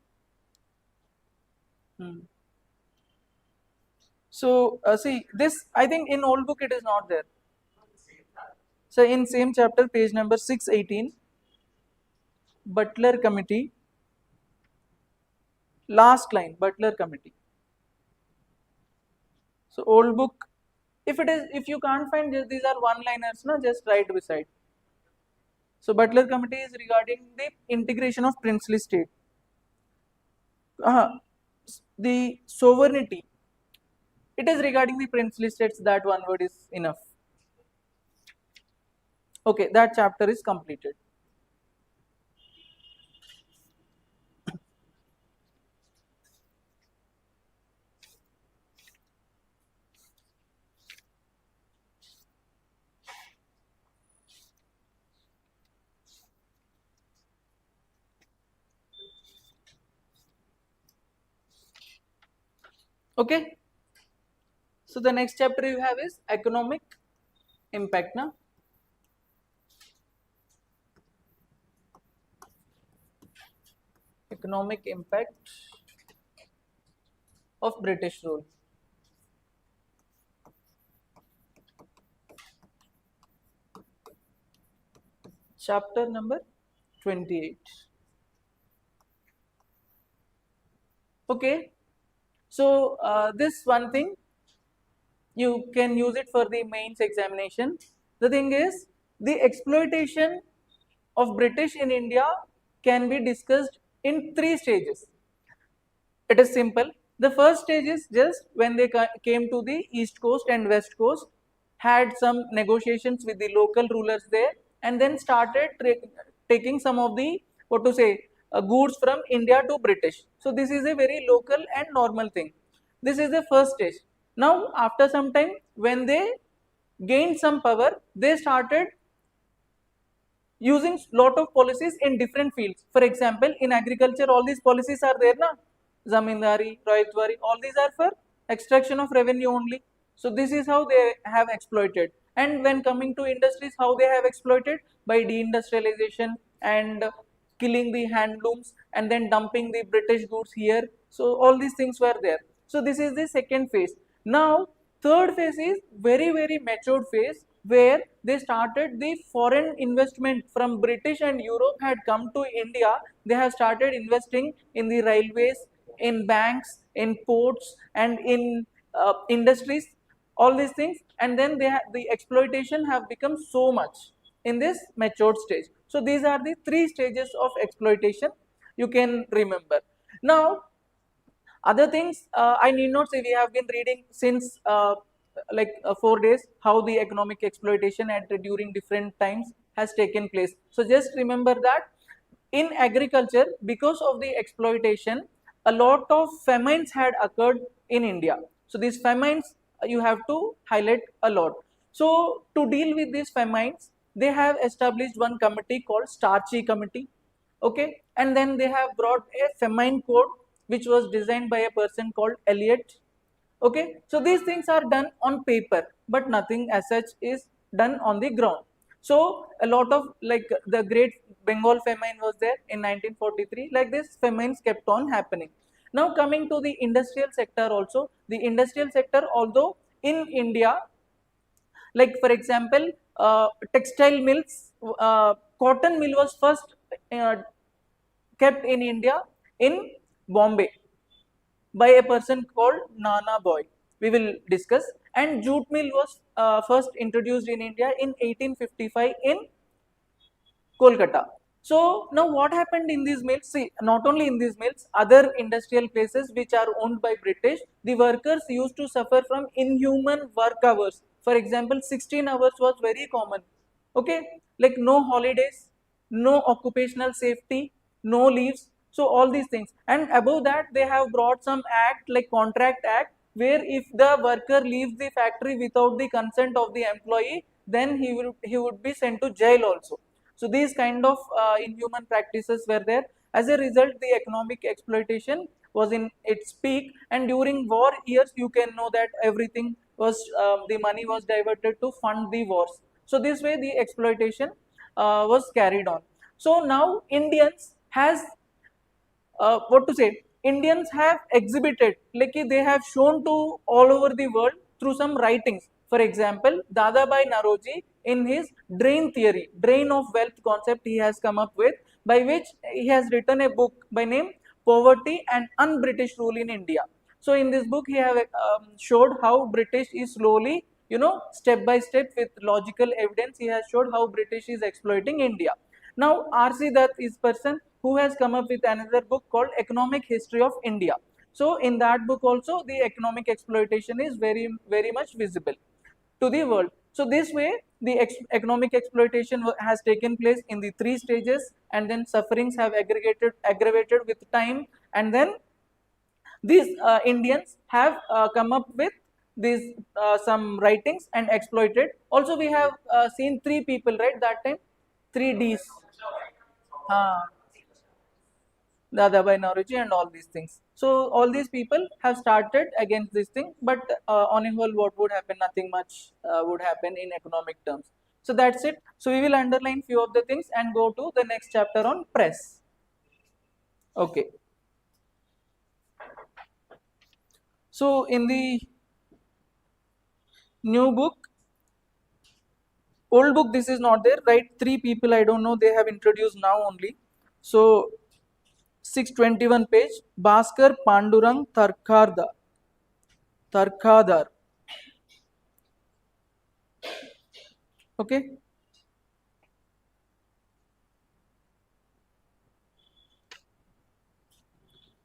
Hmm. So see this. I think in old book it is not there. So in same chapter, page number 618, Butler Committee, last line, Butler Committee. So old book. If you can't find these are one liners, no, just write beside. So Butler Committee is regarding the integration of princely state. The sovereignty, it is regarding the princely states. That one word is enough. Okay, that chapter is completed. Okay, so the next chapter you have is economic impact. Now, economic impact of British rule. Chapter number 28. Okay, so this one thing you can use it for the mains examination. The thing is, the exploitation of British in India can be discussed in three stages. It is simple. The first stage is just when they came to the east coast and west coast, had some negotiations with the local rulers there, and then started taking some of the, what to say, goods from India to British. So this is a very local and normal thing. This is the first stage. Now after some time, when they gained some power, they started using lot of policies in different fields. For example, in agriculture, all these policies are there, na? Zamindari, Royatwari, all these are for extraction of revenue only. So this is how they have exploited. And when coming to industries, how they have exploited? By deindustrialization and killing the handlooms and then dumping the British goods here. So all these things were there. So this is the second phase. Now third phase is very matured phase, where they started the foreign investment from British and Europe had come to India. They have started investing in the railways, in banks, in ports, and in industries, all these things, and then the exploitation have become so much in this matured stage. So these are the three stages of exploitation you can remember. Now other things, I need not say, we have been reading since 4 days how the economic exploitation at during different times has taken place. So just remember that in agriculture, because of the exploitation, a lot of famines had occurred in India. So these famines you have to highlight a lot. So to deal with these famines, they have established one committee called Starchy Committee. Okay, and then they have brought a famine code which was designed by a person called Eliot. Okay, so these things are done on paper, but nothing as such is done on the ground. So a lot of, like, the Great Bengal famine was there in 1943. Like this, famines kept on happening. Now coming to the industrial sector also, the industrial sector, although in India, like for example, textile mills, cotton mill was first uh, kept in India in Bombay by a person called Nana Boy. We will discuss. And jute mill was first introduced in India in 1855 in Kolkata. So now what happened in these mills? See, not only in these mills, other industrial places which are owned by British, the workers used to suffer from inhuman work hours. For example, 16 hours was very common. Okay, like no holidays, no occupational safety, no leaves. So all these things. And above that, they have brought some act like Contract Act, where if the worker leaves the factory without the consent of the employee, then he would be sent to jail also. So these kind of inhuman practices were there. As a result, the economic exploitation was in its peak, and during war years, you can know that everything was, the money was diverted to fund the wars. So this way, the exploitation was carried on. So now Indians has, what to say, Indians have exhibited, like they have shown to all over the world through some writings. For example, Dadabhai Naroji, in his drain theory, drain of wealth concept, he has come up with, by which he has written a book by name Poverty and Un-British Rule in India. So in this book, he have showed how British is slowly, step by step with logical evidence, he has showed how British is exploiting India. Now R.C. Dutt is person who has come up with another book called Economic History of India. So in that book also the economic exploitation is very much visible to the world. So this way the economic exploitation has taken place in the three stages, and then sufferings have aggravated with time, and then these Indians have come up with these some writings and exploited. Also we have seen three people, right, that time, three Ds. Dadabai Nauroji and all these things. So all these people have started against this thing, but on a whole, what would happen? Nothing much would happen in economic terms. So that's it. So we will underline few of the things and go to the next chapter on press. Okay. So in the new book, old book, this is not there, right? Three people, I don't know, they have introduced now only. So 621 page, Bhaskar Pandurang Tarkadar. Okay.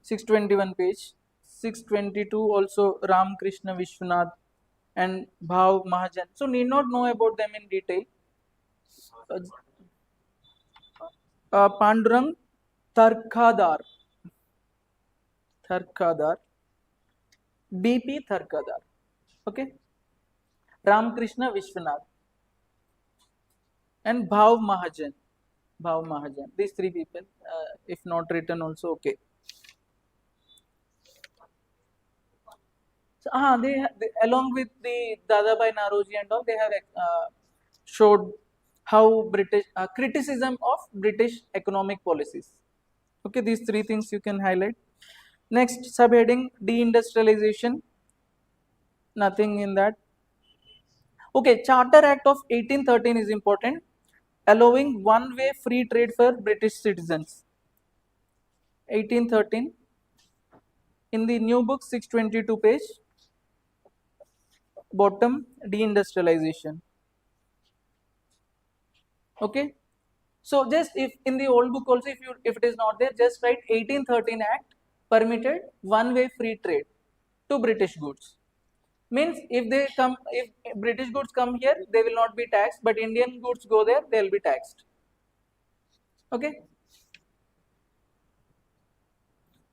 621 page. 622 also Ram Krishna Vishwanath and Bhav Mahajan. So need not know about them in detail. Pandurang Tarkadar. Tarkadar. BP Tarkadar. Okay. Ram Krishna Vishwanath and Bhav Mahajan. Bhav Mahajan. These three people, if not written also, okay. So, they along with the Dadabai Naroji and all, they have showed how British criticism of British economic policies. Okay, these three things you can highlight. Next subheading, deindustrialization. Nothing in that. Okay, Charter Act of 1813 is important, allowing one-way free trade for British citizens. 1813. In the new book, 622 page. Bottom, deindustrialization. Okay. So just if in the old book also, if it is not there, just write 1813 Act permitted one-way free trade to British goods. Means if British goods come here, they will not be taxed, but Indian goods go there, they will be taxed. Okay.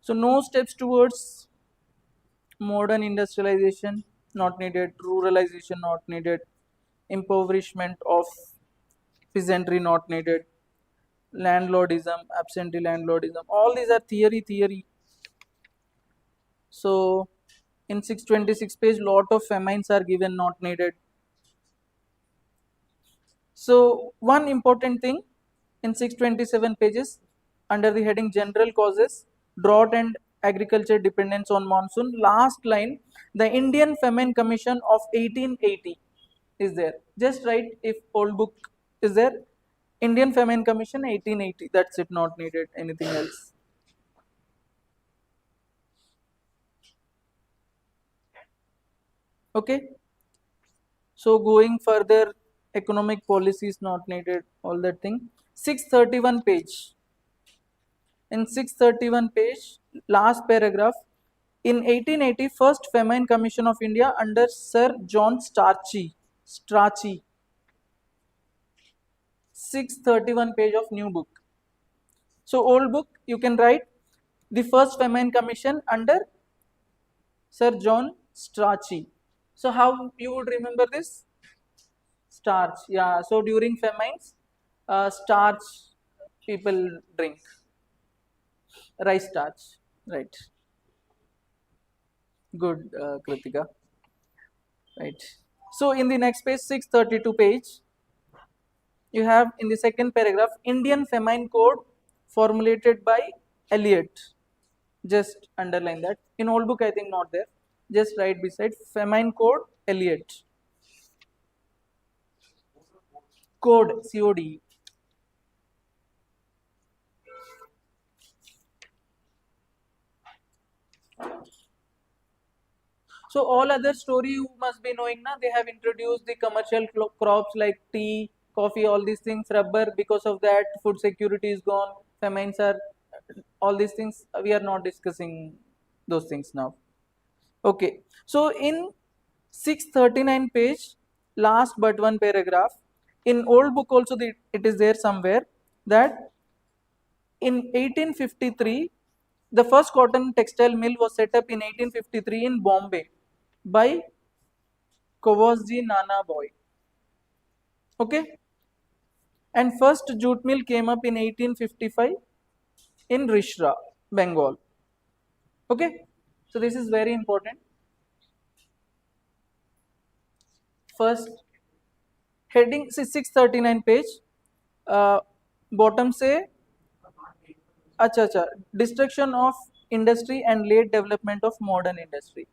So no steps towards modern industrialization, not needed. Ruralization, not needed. Impoverishment of peasantry, not needed. Landlordism, absentee landlordism, all these are theory. So in 626 page, lot of famines are given, not needed. So one important thing in 627 pages, under the heading general causes, drought and agriculture dependence on monsoon, last line, the Indian Famine Commission of 1880 is there. Just write, if old book is there, Indian Famine Commission 1880, that's it, not needed anything else. Okay. So going further, economic policy is not needed, all that thing. 631 page. In 631 page, last paragraph, in 1880, first Famine Commission of India under Sir John Strachey. 631 page of new book. So old book, you can write the first Famine Commission under Sir John Strachey. So how you would remember this? Starch, yeah. So during famines, starch people drink, rice starch, right? Good, Kritika, right? So in the next page, 632 page, you have in the second paragraph, Indian Famine Code formulated by Eliot. Just underline that. In old book, I think not there. Just write beside Famine Code Eliot. Code, COD. So all other story you must be knowing now. They have introduced the commercial crops like tea, coffee, all these things, rubber, because of that food security is gone, famines are, all these things, we are not discussing those things now. Okay, so in 639 page, last but one paragraph, in old book also it is there somewhere, that in 1853, the first cotton textile mill was set up in 1853 in Bombay by Kovasji Nana Boy. Okay, and first jute mill came up in 1855 in Rishra, Bengal. Okay, so this is very important. First heading 639 page, bottom say, acha acha, destruction of industry and late development of modern industry.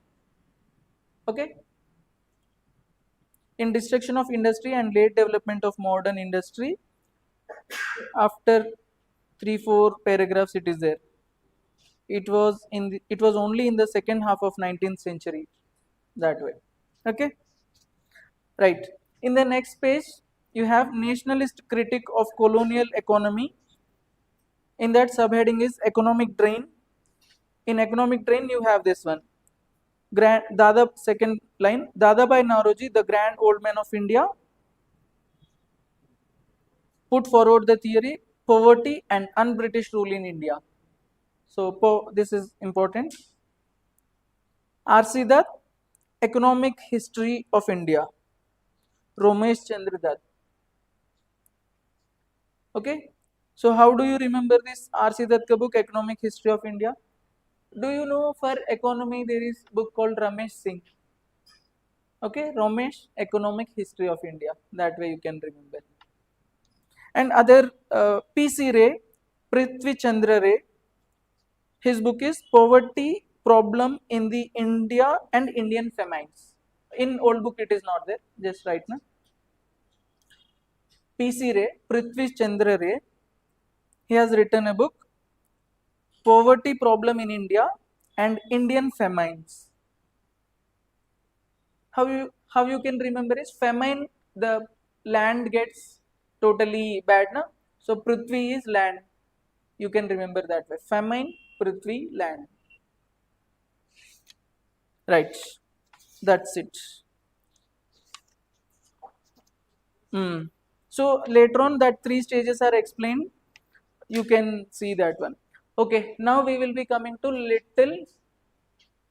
Okay, in destruction of industry and late development of modern industry, after 3-4 paragraphs it is there. It was only in the second half of 19th century, that way. Okay, right. In the next page you have nationalist critic of colonial economy. In that subheading is economic drain. In economic drain you have this one, grand Dada, second line, Dadabhai Naoroji, the grand old man of India, put forward the theory poverty and un-British rule in India. So this is important. R.C. Dutt, economic history of India, Romesh Chandra Dutt. Okay, so how do you remember this R.C. Dutt ka book, Economic History of India? Do you know for economy there is book called Ramesh Singh? Okay, Ramesh, Economic History of India. That way you can remember. And other P.C. Ray, Prithvi Chandra Ray, his book is Poverty Problem in the India and Indian Famines. In old book it is not there, just right now. P.C. Ray, Prithvi Chandra Ray, he has written a book, Poverty Problem in India and Indian Famines. How you can remember is famine, the land gets totally bad now. So Prithvi is land. You can remember that way. Famine, Prithvi, land. Right. That's it. So later on that 3 stages are explained. You can see that one. Okay. Now we will be coming to little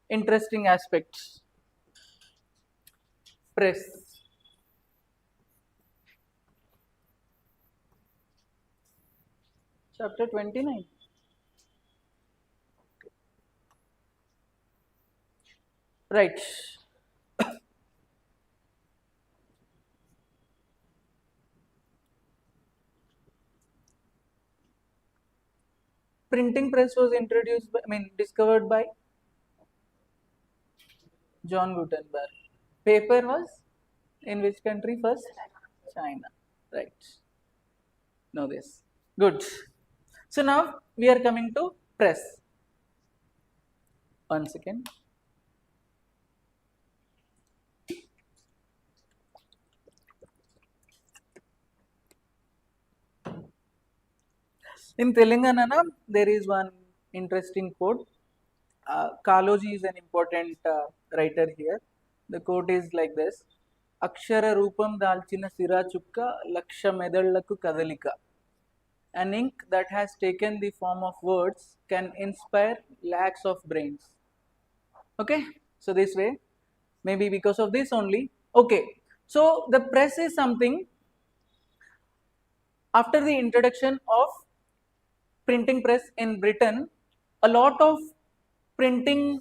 interesting aspects. Press. Chapter 29. Right. Printing press was introduced by, discovered by John Gutenberg. Paper was in which country first? China. Right. Know this. Good. So now we are coming to press. 1 second. In Telangana, there is one interesting quote. Kaloji is an important writer here. The quote is like this: Akshara Rupam Dalchina Sira Chukka Laksha Medallaku Kadalika. An ink that has taken the form of words can inspire lakhs of brains. Okay, so this way, maybe because of this only. Okay, so the press is something after the introduction of printing press in Britain, a lot of printing,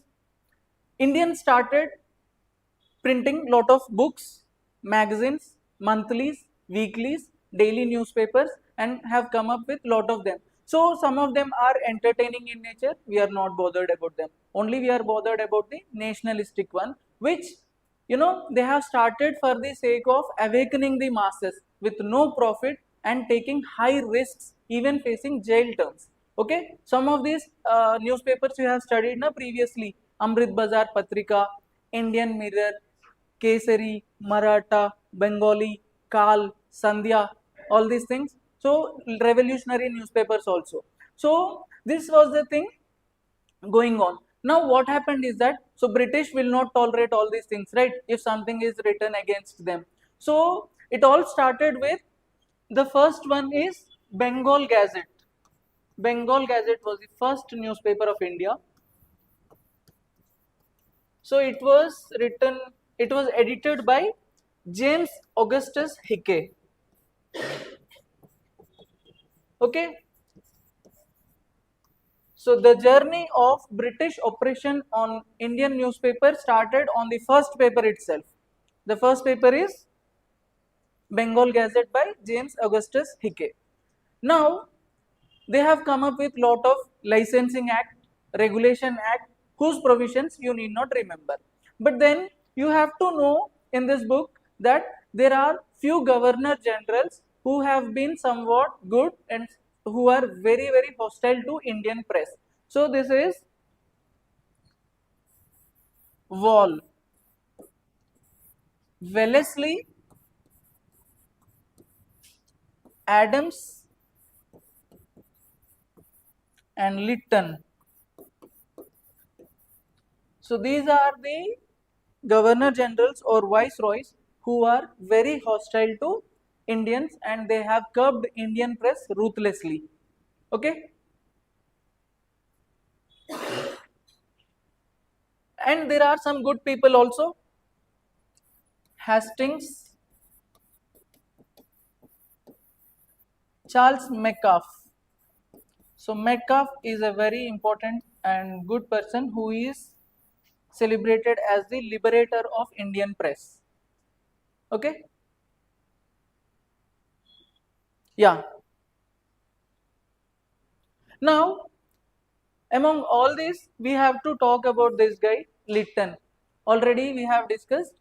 Indians started printing lot of books, magazines, monthlies, weeklies, daily newspapers, and have come up with lot of them. So some of them are entertaining in nature, we are not bothered about them. Only we are bothered about the nationalistic one, which they have started for the sake of awakening the masses with no profit and taking high risks, even facing jail terms. Okay, some of these newspapers you have studied previously: Amrit Bazar Patrika, Indian Mirror, Kesari, Maratha, Bengali, Kal, Sandhya, all these things. So revolutionary newspapers also. So this was the thing going on. Now what happened is that, so British will not tolerate all these things, right, if something is written against them. So it all started with, the first one is Bengal Gazette. Bengal Gazette was the first newspaper of India. So it was edited by James Augustus Hickey. Okay. So the journey of British oppression on Indian newspaper started on the first paper itself. The first paper is Bengal Gazette by James Augustus Hickey. Now they have come up with lot of licensing act, regulation act, whose provisions you need not remember. But then you have to know in this book that there are few governor generals who have been somewhat good and who are very very hostile to Indian press. So this is Wall, Wellesley, Adams and Lytton. So these are the governor generals or viceroys who are very hostile to Indians, and they have curbed Indian press ruthlessly. Okay. And there are some good people also. Hastings, Charles Metcalfe. So Metcalfe is a very important and good person who is celebrated as the liberator of Indian press. Okay. Yeah. Now among all this, we have to talk about this guy, Lytton. Already we have discussed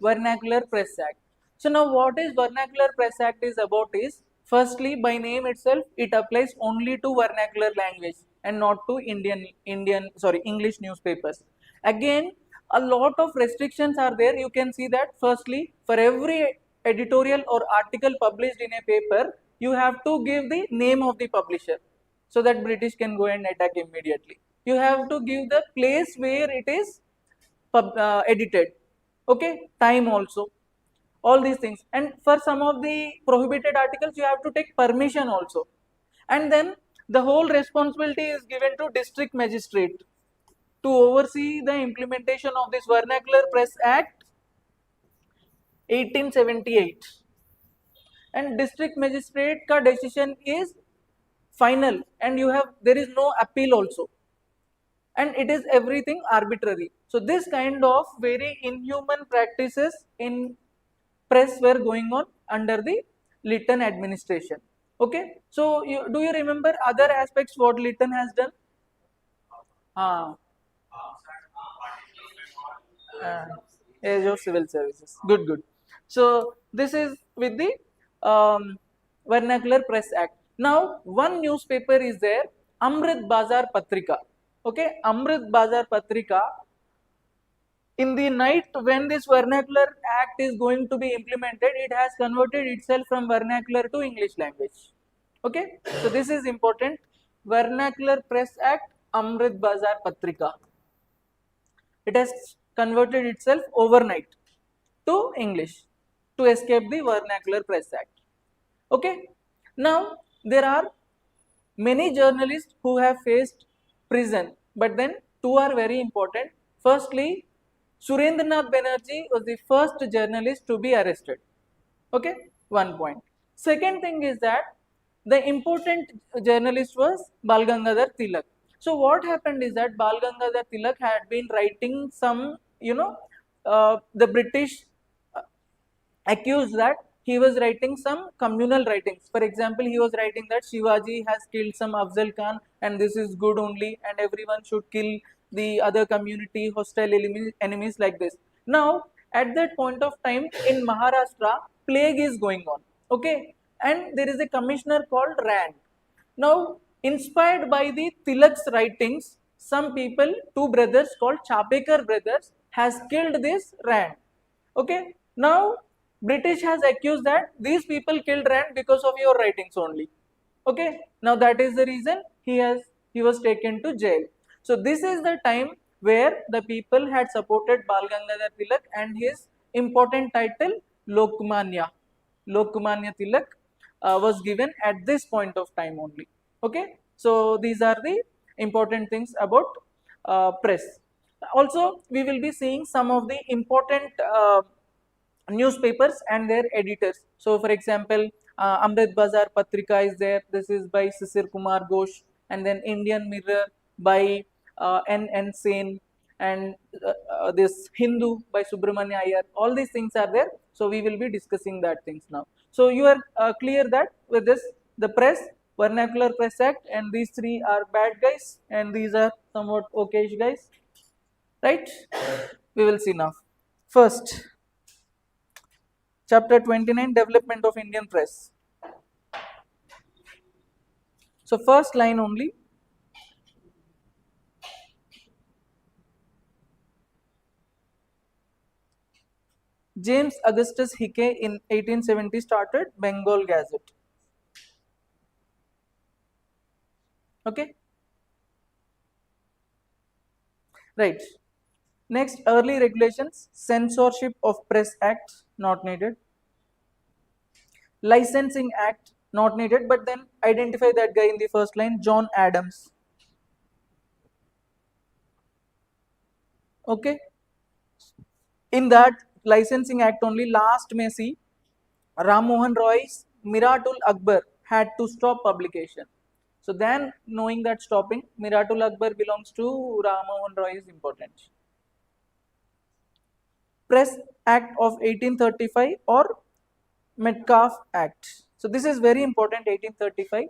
Vernacular Press Act. So now what is Vernacular Press Act is about is, firstly by name itself, it applies only to vernacular language and not to English newspapers. Again, a lot of restrictions are there. You can see that firstly, for every editorial or article published in a paper, you have to give the name of the publisher, so that British can go and attack immediately. You have to give the place where it is edited, okay, time also, all these things. And for some of the prohibited articles, you have to take permission also. And then the whole responsibility is given to district magistrate to oversee the implementation of this Vernacular Press Act 1878. And district magistrate ka decision is final, and there is no appeal also, and it is everything arbitrary. So this kind of very inhuman practices in press were going on under the Lytton administration. Okay, so do you remember other aspects what Lytton has done? Ah, uh, Age of Civil Services. Good, good. So this is with the Vernacular Press Act. Now one newspaper is there, Amrit Bazar Patrika. Okay, Amrit Bazar Patrika. In the night when this Vernacular Act is going to be implemented, it has converted itself from vernacular to English language. Okay, so this is important. Vernacular Press Act, Amrit Bazar Patrika. It has converted itself overnight to English to escape the Vernacular Press Act. Okay, now there are many journalists who have faced prison, but then two are very important. Firstly, Surendranath Banerjee was the first journalist to be arrested. Okay, one point. Second thing is that the important journalist was Bal Gangadhar Tilak. So what happened is that Bal Gangadhar Tilak had been writing some, the British accused that he was writing some communal writings. For example, he was writing that Shivaji has killed some Afzal Khan and this is good only, and everyone should kill the other community, hostile enemies like this. Now, at that point of time in Maharashtra, plague is going on. Okay, and there is a commissioner called Rand. Now, inspired by the Tilak's writings, some people, two brothers called Chapekar brothers, has killed this Rand. Okay, now British has accused that these people killed Rand because of your writings only. Okay, now that is the reason he was taken to jail. So this is the time where the people had supported Bal Gangadhar Tilak and his important title Lokmanya. Lokmanya Tilak was given at this point of time only. Okay, so these are the important things about press. Also, we will be seeing some of the important newspapers and their editors. So, for example, Amrit Bazar Patrika is there. This is by Sisir Kumar Ghosh, and then Indian Mirror by N. Sen, and this Hindu by Subramanya Iyer. All these things are there. So, we will be discussing that things now. So, you are clear that with this, the press, Vernacular Press Act, and these three are bad guys, and these are somewhat okay guys, right? We will see now. First, Chapter 29, Development of Indian Press. So first line only. James Augustus Hickey in 1870 started Bengal Gazette. Okay. Right. Next, early regulations, Censorship of Press Act, not needed. Licensing Act, not needed, but then identify that guy in the first line, John Adams. Okay. In that licensing act only, last may see Ram Mohan Roy's Miratul Akbar had to stop publication. So then knowing that stopping, Miratul Akbar belongs to Ram Mohan Roy is important. Press Act of 1835 or Metcalfe Act. So this is very important, 1835.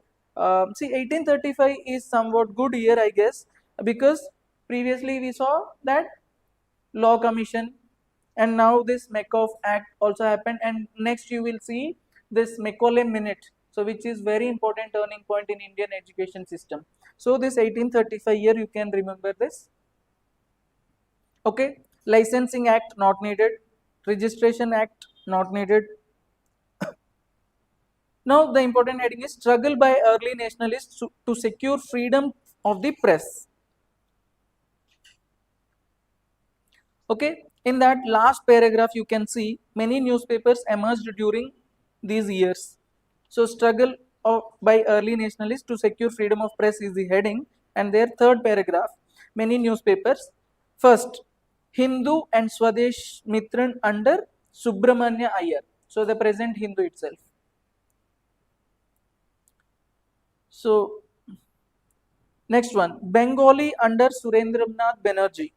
See, 1835 is somewhat good year, I guess, because previously we saw that Law Commission, and now this Metcalfe Act also happened, and next you will see this Macaulay Minute, so which is very important turning point in Indian education system. So this 1835 year you can remember this. Okay, Licensing Act not needed, Registration Act not needed. Now the important heading is struggle by early nationalists to secure freedom of the press. Okay, in that last paragraph you can see many newspapers emerged during these years. So struggle by early nationalists to secure freedom of press is the heading, and their third paragraph, many newspapers. First, Hindu and Swadesh Mitran under Subramanya Iyer. So the present Hindu itself. So next one, Bengali under Surendranath Banerjee.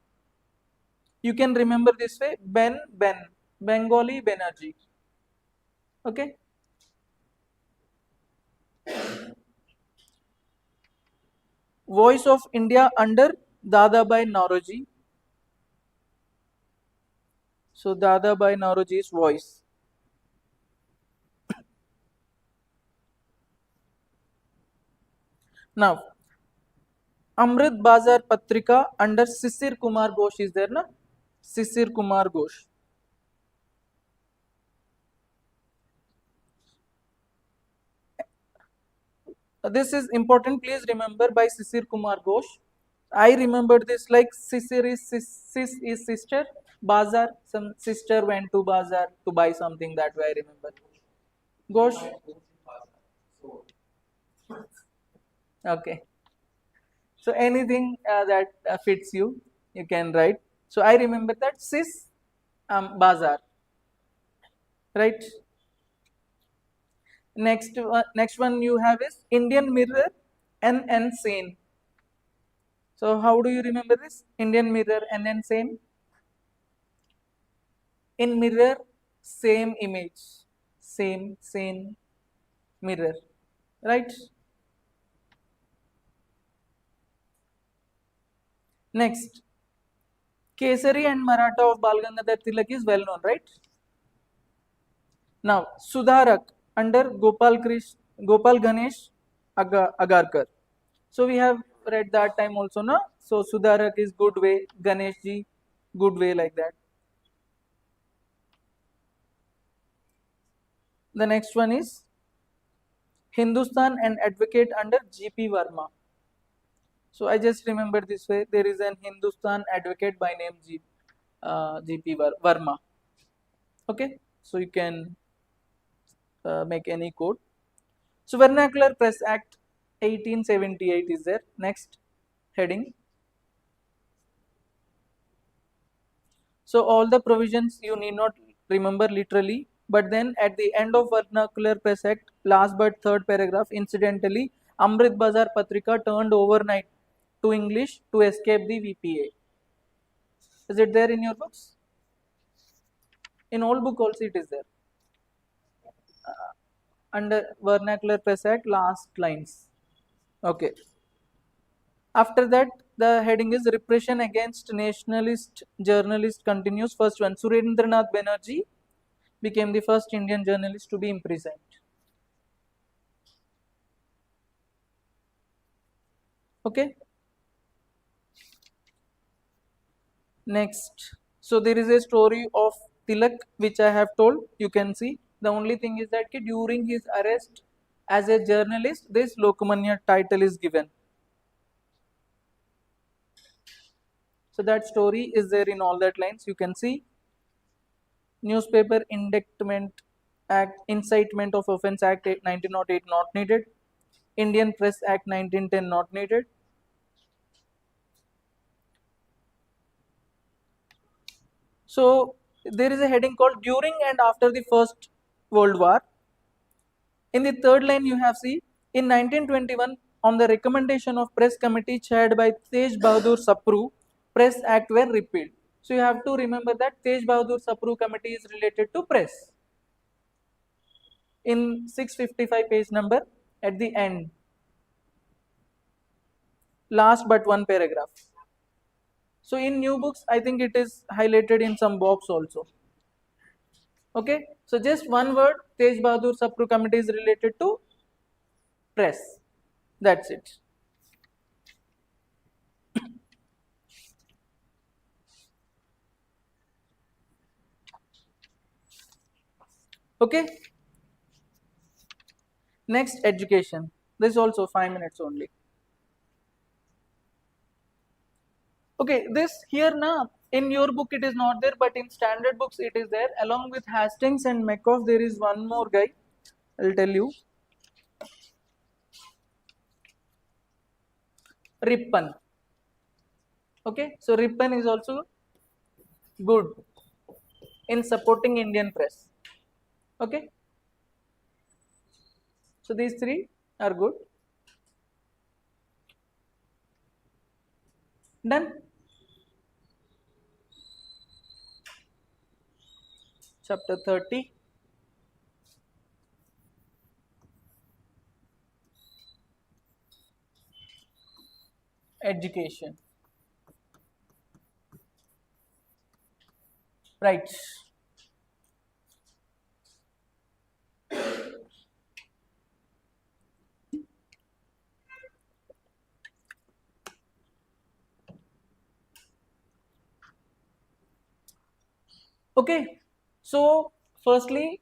You can remember this way, Bengali Banerjee. Okay. Voice of India under Dadabhai Naoroji. So Dadabhai Naoroji's voice. Now, Amrit Bazar Patrika under Sisir Kumar Ghosh is there, na? Sisir Kumar Ghosh. This is important. Please remember by Sisir Kumar Ghosh. I remember this like Sisir is sis is sister. Bazar, some sister went to Bazar to buy something. That way I remember. Ghosh. Okay. So anything that fits you, you can write. So I remember that sis Bazar, right? Next one you have is Indian Mirror N. Sen. So how do you remember this? Indian Mirror N. Sen. In mirror, same image, same mirror, right? Next, Kesari and Maratha of Bal Gangadhar Tilak is well known, right? Now, Sudharak under Gopal Ganesh Agarkar. So we have read that time also, no? So Sudharak is good way, Ganesh ji, good way, like that. The next one is Hindustan and advocate under G.P. Verma. So I just remember this way. There is an Hindustan advocate by name G.P. Verma. Okay, so you can make any code. So Vernacular Press Act 1878 is there. Next heading. So all the provisions you need not remember literally, but then at the end of Vernacular Press Act, last but third paragraph, incidentally, Amrit Bazar Patrika turned overnight to English to escape the VPA. Is it there in your books? In old book also it is there. Under Vernacular Press Act, last lines. Okay. After that, the heading is Repression Against Nationalist Journalist continues. First one, Surendranath Banerjee became the first Indian journalist to be imprisoned. Okay. Next, so there is a story of Tilak which I have told. You can see. The only thing is that during his arrest as a journalist, this Lokmanya title is given. So that story is there in all that lines. You can see. Newspaper Indictment Act, Incitement of Offence Act 1908 not needed. Indian Press Act 1910 not needed. So there is a heading called During and After the First World War. In the third line you have see, in 1921 on the recommendation of press committee chaired by Tej Bahadur Sapru, Press Act were repealed. So you have to remember that Tej Bahadur Sapru committee is related to press. In 655 page number at the end, last but one paragraph. So in new books, I think it is highlighted in some box also. Okay, so just one word, Tej Bahadur Sapru committee is related to press. That's it. Okay. Next, education. This is also 5 minutes only. Okay, this here now in your book it is not there, but in standard books it is there. Along with Hastings and Mekoff, there is one more guy. I'll tell you. Rippan. Okay, so Rippan is also good in supporting Indian press. Okay, so these three are good. Done. Chapter 30. Education. Right. Okay, so firstly,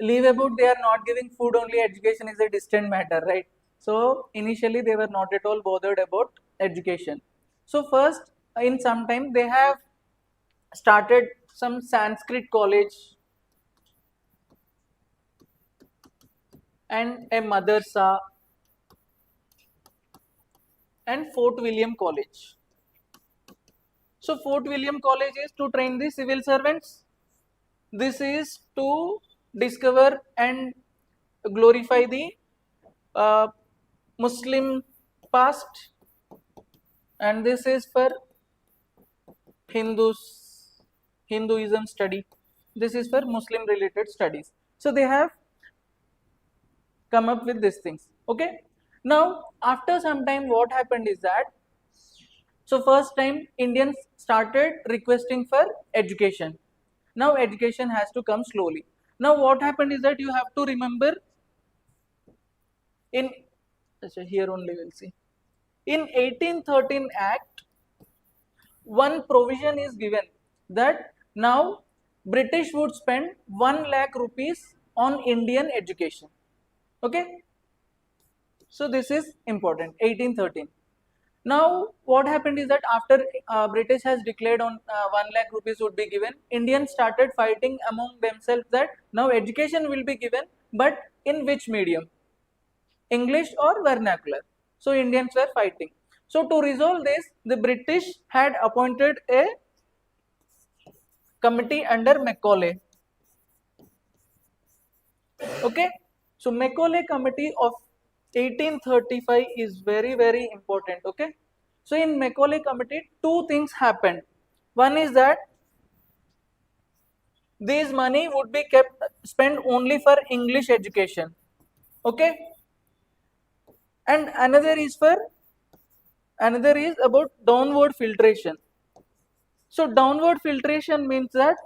leave about they are not giving food only, education is a distant matter, right? So initially they were not at all bothered about education. So first, in some time they have started some Sanskrit college and a madrasa and Fort William College. So Fort William College is to train the civil servants. This is to discover and glorify the uh, Muslim past, and this is for Hinduism study. This is for Muslim related studies. So they have come up with these things. Okay. Now after some time, what happened is that, so first time Indians started requesting for education. Now education has to come slowly. Now what happened is that you have to remember in, here only we'll see. In 1813 Act, one provision is given that now British would spend 1 lakh rupees on Indian education. Okay, so this is important. 1813. Now what happened is that after British has declared on 1 lakh rupees would be given, Indians started fighting among themselves that now education will be given, but in which medium, English or vernacular. So Indians were fighting. So to resolve this, the British had appointed a committee under Macaulay. Okay, so Macaulay committee of 1835 is very important. Okay, so in Macaulay committee two things happened. One is that this money would be kept spent only for English education. Okay, and another is about downward filtration. So downward filtration means that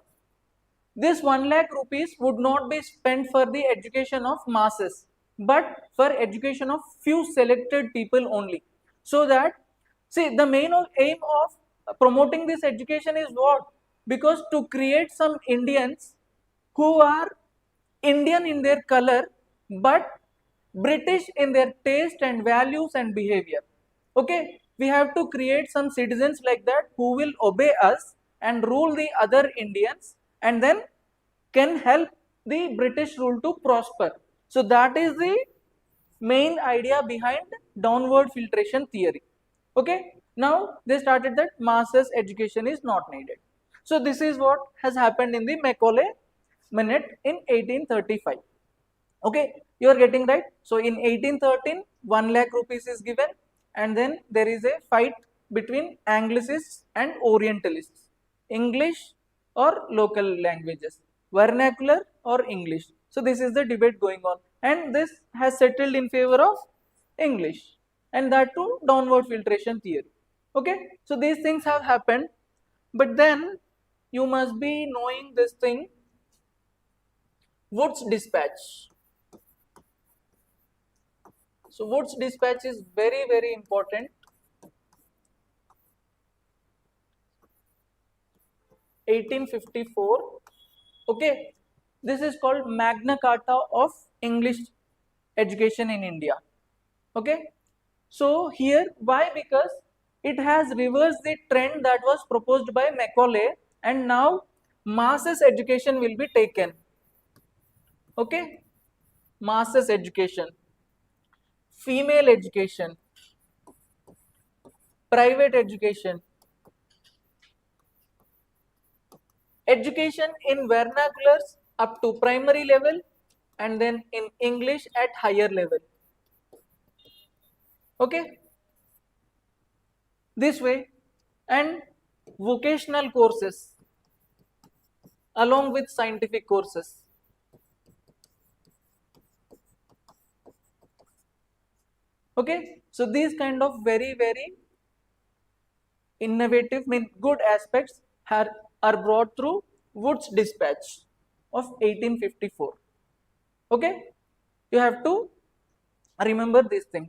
this 1 lakh rupees would not be spent for the education of masses, but for education of few selected people only. So that, see, the main aim of promoting this education is what? Because to create some Indians who are Indian in their color, but British in their taste and values and behavior. Okay, we have to create some citizens like that who will obey us and rule the other Indians, and then can help the British rule to prosper. So that is the main idea behind downward filtration theory. Okay, now they started that masses education is not needed. So this is what has happened in the Macaulay minute in 1835. Okay, you are getting right. So in 1813, 1 lakh rupees is given, and then there is a fight between Anglicists and Orientalists. English or local languages, vernacular or English. So this is the debate going on, and this has settled in favor of English, and that too downward filtration theory. Okay, so these things have happened, but then you must be knowing this thing, Wood's dispatch. So Wood's dispatch is very important. 1854. Okay, this is called Magna Carta of English education in India. Okay, so here why? Because it has reversed the trend that was proposed by Macaulay, and now masses education will be taken. Okay, masses education, female education, private education, education in vernaculars up to primary level, and then in English at higher level. Okay, this way, and vocational courses along with scientific courses. Okay, so these kind of very innovative, mean good aspects are brought through Wood's dispatch of 1854. Okay, you have to remember this thing.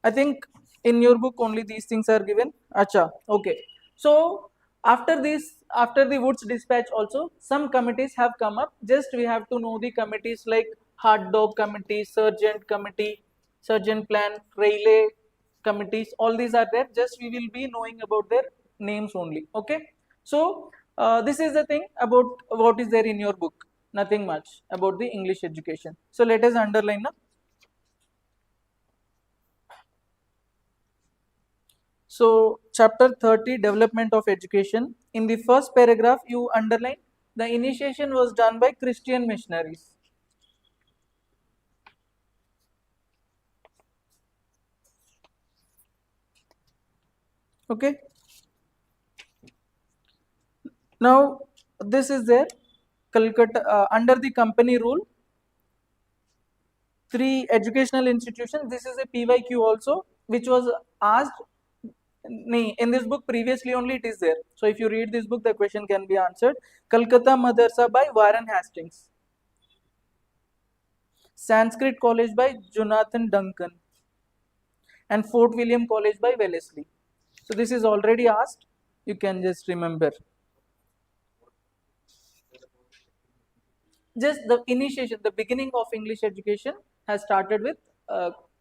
I think in your book only these things are given. Acha, okay. So after this, after the Wood's dispatch also, some committees have come up. Just we have to know the committees like Hard Dog Committee, Surgeon Plan, Rayleigh committees. All these are there. Just we will be knowing about their names only. Okay. So this is the thing about what is there in your book. Nothing much about the English education. So let us underline now. So chapter 30, development of education. In the first paragraph, you underline the initiation was done by Christian missionaries. Okay. Now this is there, Calcutta under the company rule. 3 educational institutions. This is a PYQ also, which was asked in this book previously only it is there. So if you read this book, the question can be answered. Calcutta Madrasa by Warren Hastings. Sanskrit College by Jonathan Duncan. And Fort William College by Wellesley. So this is already asked. You can just remember. Just the initiation, the beginning of English education has started with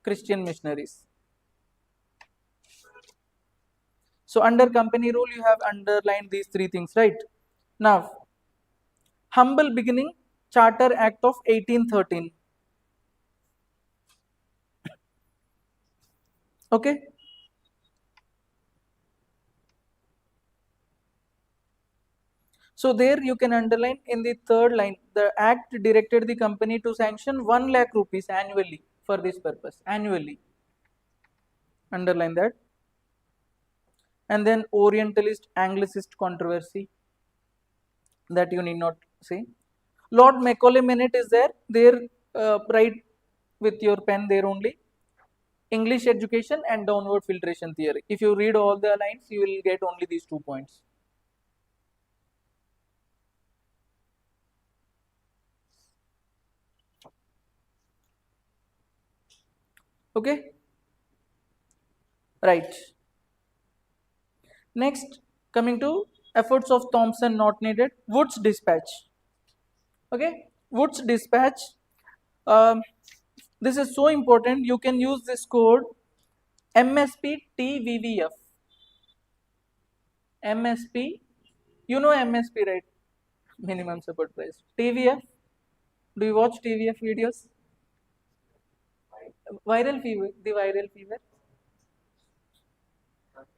Christian missionaries. So under company rule, you have underlined these three things, right? Now, humble beginning, Charter Act of 1813. Okay. So there you can underline in the third line, the act directed the company to sanction 1 lakh rupees annually for this purpose, annually. Underline that. And then Orientalist Anglicist controversy, that you need not say. Lord Macaulay Bennett is there write with your pen there only. English education and downward filtration theory. If you read all the lines, you will get only these 2 points. Okay? Right. Next, coming to efforts of Thompson not needed. Wood's dispatch. Okay? Wood's dispatch. Um, this is so important. You can use this code MSP-TVVF. MSP. You know MSP, right? Minimum support price. TVF. Do you watch TVF videos? Viral fever. The viral fever.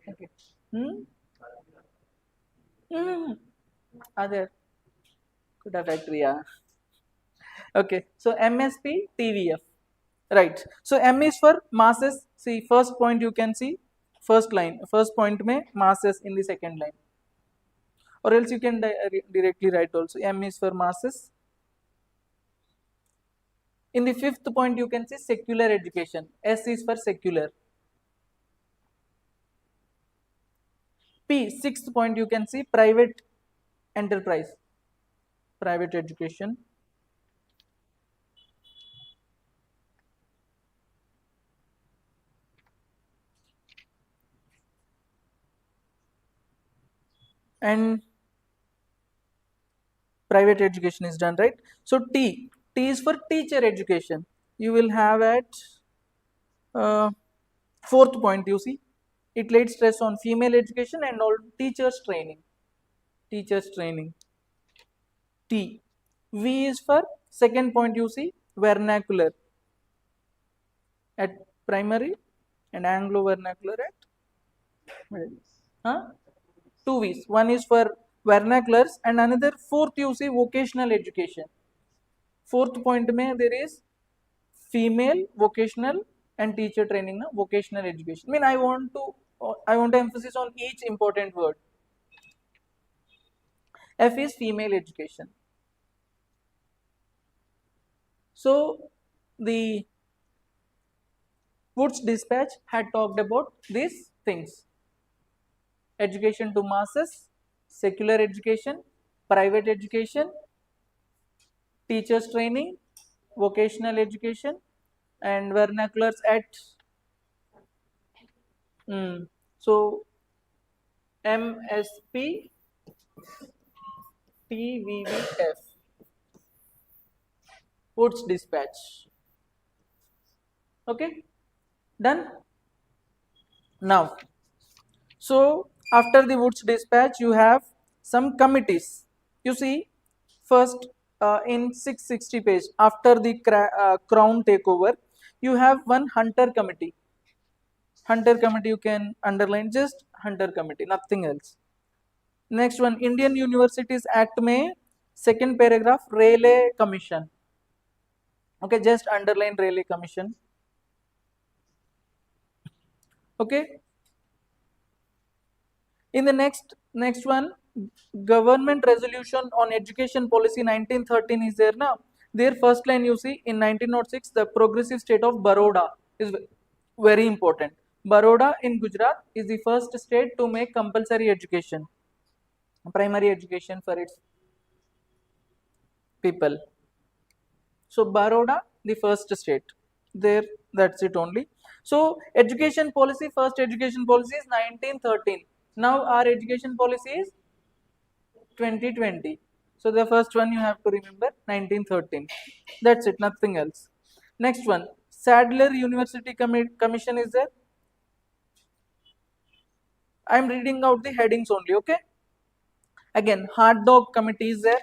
Okay. Hmm? Hmm. Other. Kuda factory, yeah. Okay. So MSP, TVF. Right. So M is for masses. See, first point you can see, first line. First point में masses in the second line. Or else you can directly write also. M is for masses. In the fifth point you can see secular education. S is for secular. P, sixth point you can see private enterprise. Private education. And private education is done, right? So T is for teacher education. You will have at fourth point, you see, it laid stress on female education and all teachers training. Teachers training. T. V is for second point, you see, vernacular at primary and Anglo vernacular at huh? Two V's. One is for vernaculars and another fourth you see vocational education. Fourth point mein there is female vocational and teacher training, na? Vocational education. I mean I want to emphasize on each important word. F is female education. So the Wood's dispatch had talked about these things: education to masses, secular education, private education, teachers training, vocational education, and vernaculars at so MSP TVVF. Wood's dispatch. Okay, done. Now, so after the Wood's dispatch, you have some committees. You see, first in 660 page, after the crown takeover, you have one Hunter committee. Hunter committee you can underline, just Hunter committee, nothing else. Next one, Indian Universities Act में second paragraph Rayleigh Commission. Okay, just underline Rayleigh Commission. Okay. In the next one, Government Resolution on Education Policy 1913 is there now. Their first line you see in 1906, the progressive state of Baroda is very important. Baroda in Gujarat is the first state to make compulsory education, primary education for its people. So Baroda, the first state. There, that's it only. So education policy, first education policy is 1913. Now our education policy is 2020. So the first one you have to remember 1913. That's it, nothing else. Next one, Sadler University Commission is there. I am reading out the headings only, okay? Again, Hard Dog Committee is there,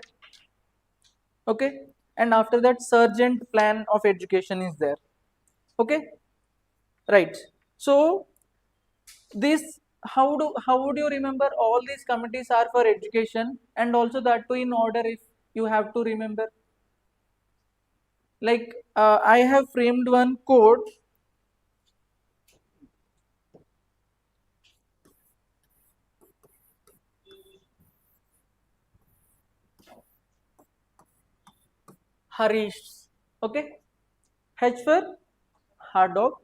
okay? And after that, Sergeant Plan of Education is there, okay? Right. So this, how would you remember all these committees are for education, and also that too in order if you have to remember. Like I have framed one code. Harish, okay? H for hard dog.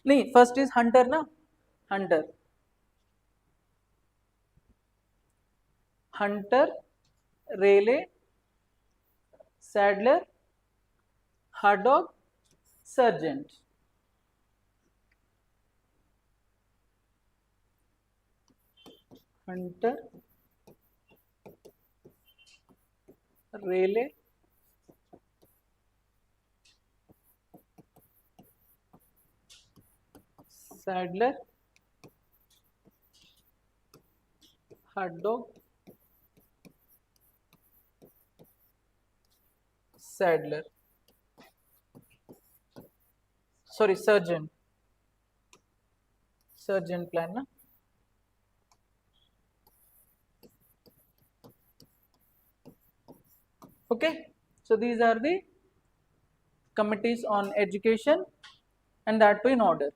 Nee, first is hunter na? Hunter. Hunter, Rayleigh, Sadler, hard dog, sergeant. Hunter, Rayleigh, Sadler, hard dog, Sadler. Sorry, sergeant. Sergeant plan na? Okay, so these are the committees on education, and that too in order.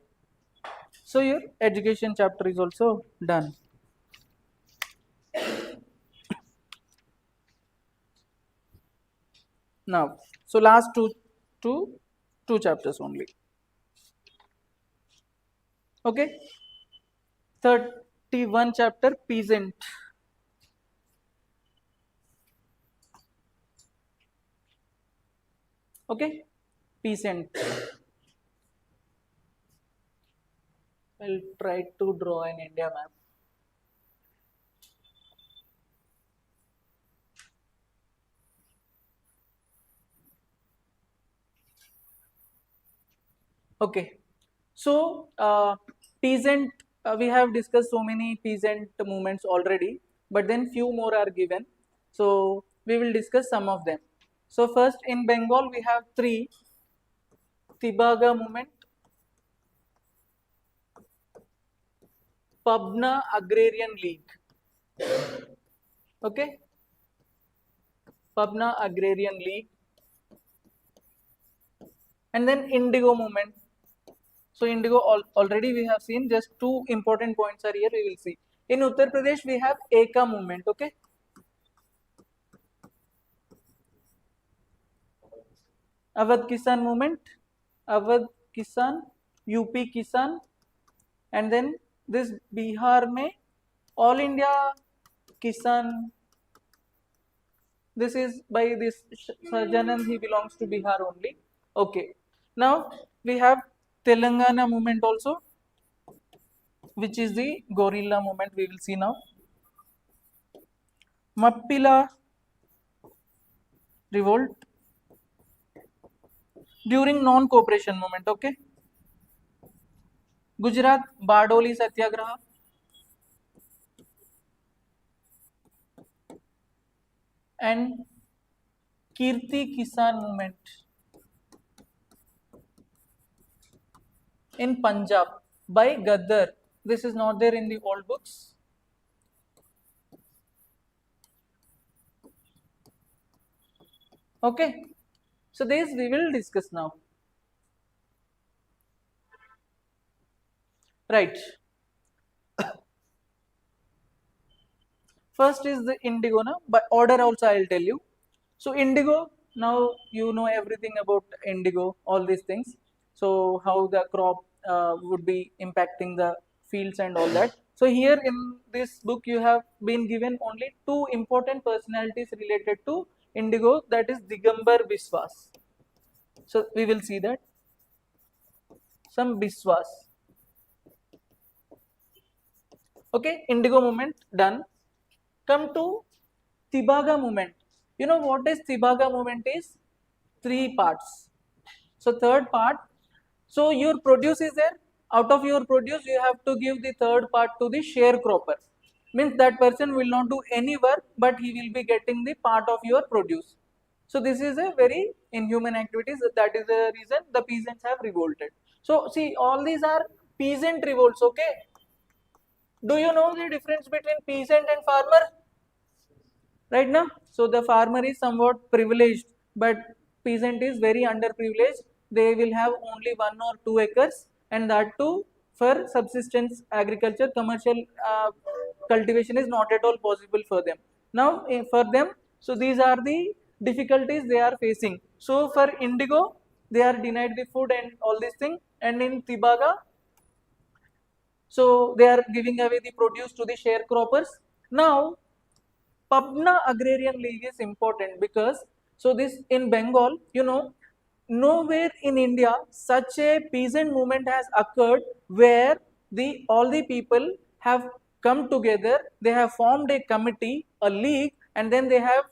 So your education chapter is also done. Now, so last two chapters only. Okay, 31 chapter peasant. Okay, peasant. I'll try to draw an India map. Okay, so peasant, we have discussed so many peasant movements already, but then few more are given. So we will discuss some of them. So first in Bengal we have three: Tibaga movement, Pabna Agrarian League. Okay, Pabna Agrarian League, and then Indigo movement. So Indigo already we have seen. Just two important points are here. We will see. In Uttar Pradesh we have Eka movement. Okay, Awadh Kisan movement, Awadh Kisan, UP Kisan, and then this Bihar में All India Kisan. This is by this Sajanand, he belongs to Bihar only. Okay. Now we have Telangana movement also, which is the Gorilla movement. We will see now. Mappila revolt during non-cooperation movement. Okay. Gujarat Bardoli Satyagraha. And Kirti Kisan movement in Punjab by Gaddar. This is not there in the old books. Okay, so this we will discuss now. Right. First is the indigo now, but order also I will tell you. So indigo, now you know everything about indigo, all these things. So how the crop would be impacting the fields and all that. So here in this book you have been given only two important personalities related to indigo, that is Digambar Biswas. So we will see that. Some Biswas. Okay, indigo movement done. Come to Tibaga movement. You know what is Tibaga movement is? Three parts. So third part, so your produce is there. Out of your produce, you have to give the third part to the sharecropper. Means that person will not do any work, but he will be getting the part of your produce. So this is a very inhuman activities. That is the reason the peasants have revolted. So see, all these are peasant revolts. Okay. Do you know the difference between peasant and farmer? Right now, so the farmer is somewhat privileged, but peasant is very underprivileged. They will have only 1 or 2 acres, and that too for subsistence agriculture. Commercial cultivation is not at all possible for them. Now for them, so these are the difficulties they are facing. So for indigo, they are denied the food and all these things, and in Tibaga, so they are giving away the produce to the sharecroppers. Now Pabna Agrarian League is important because, so this in Bengal, you know, nowhere in India such a peasant movement has occurred where the all the people have come together, they have formed a committee, a league, and then they have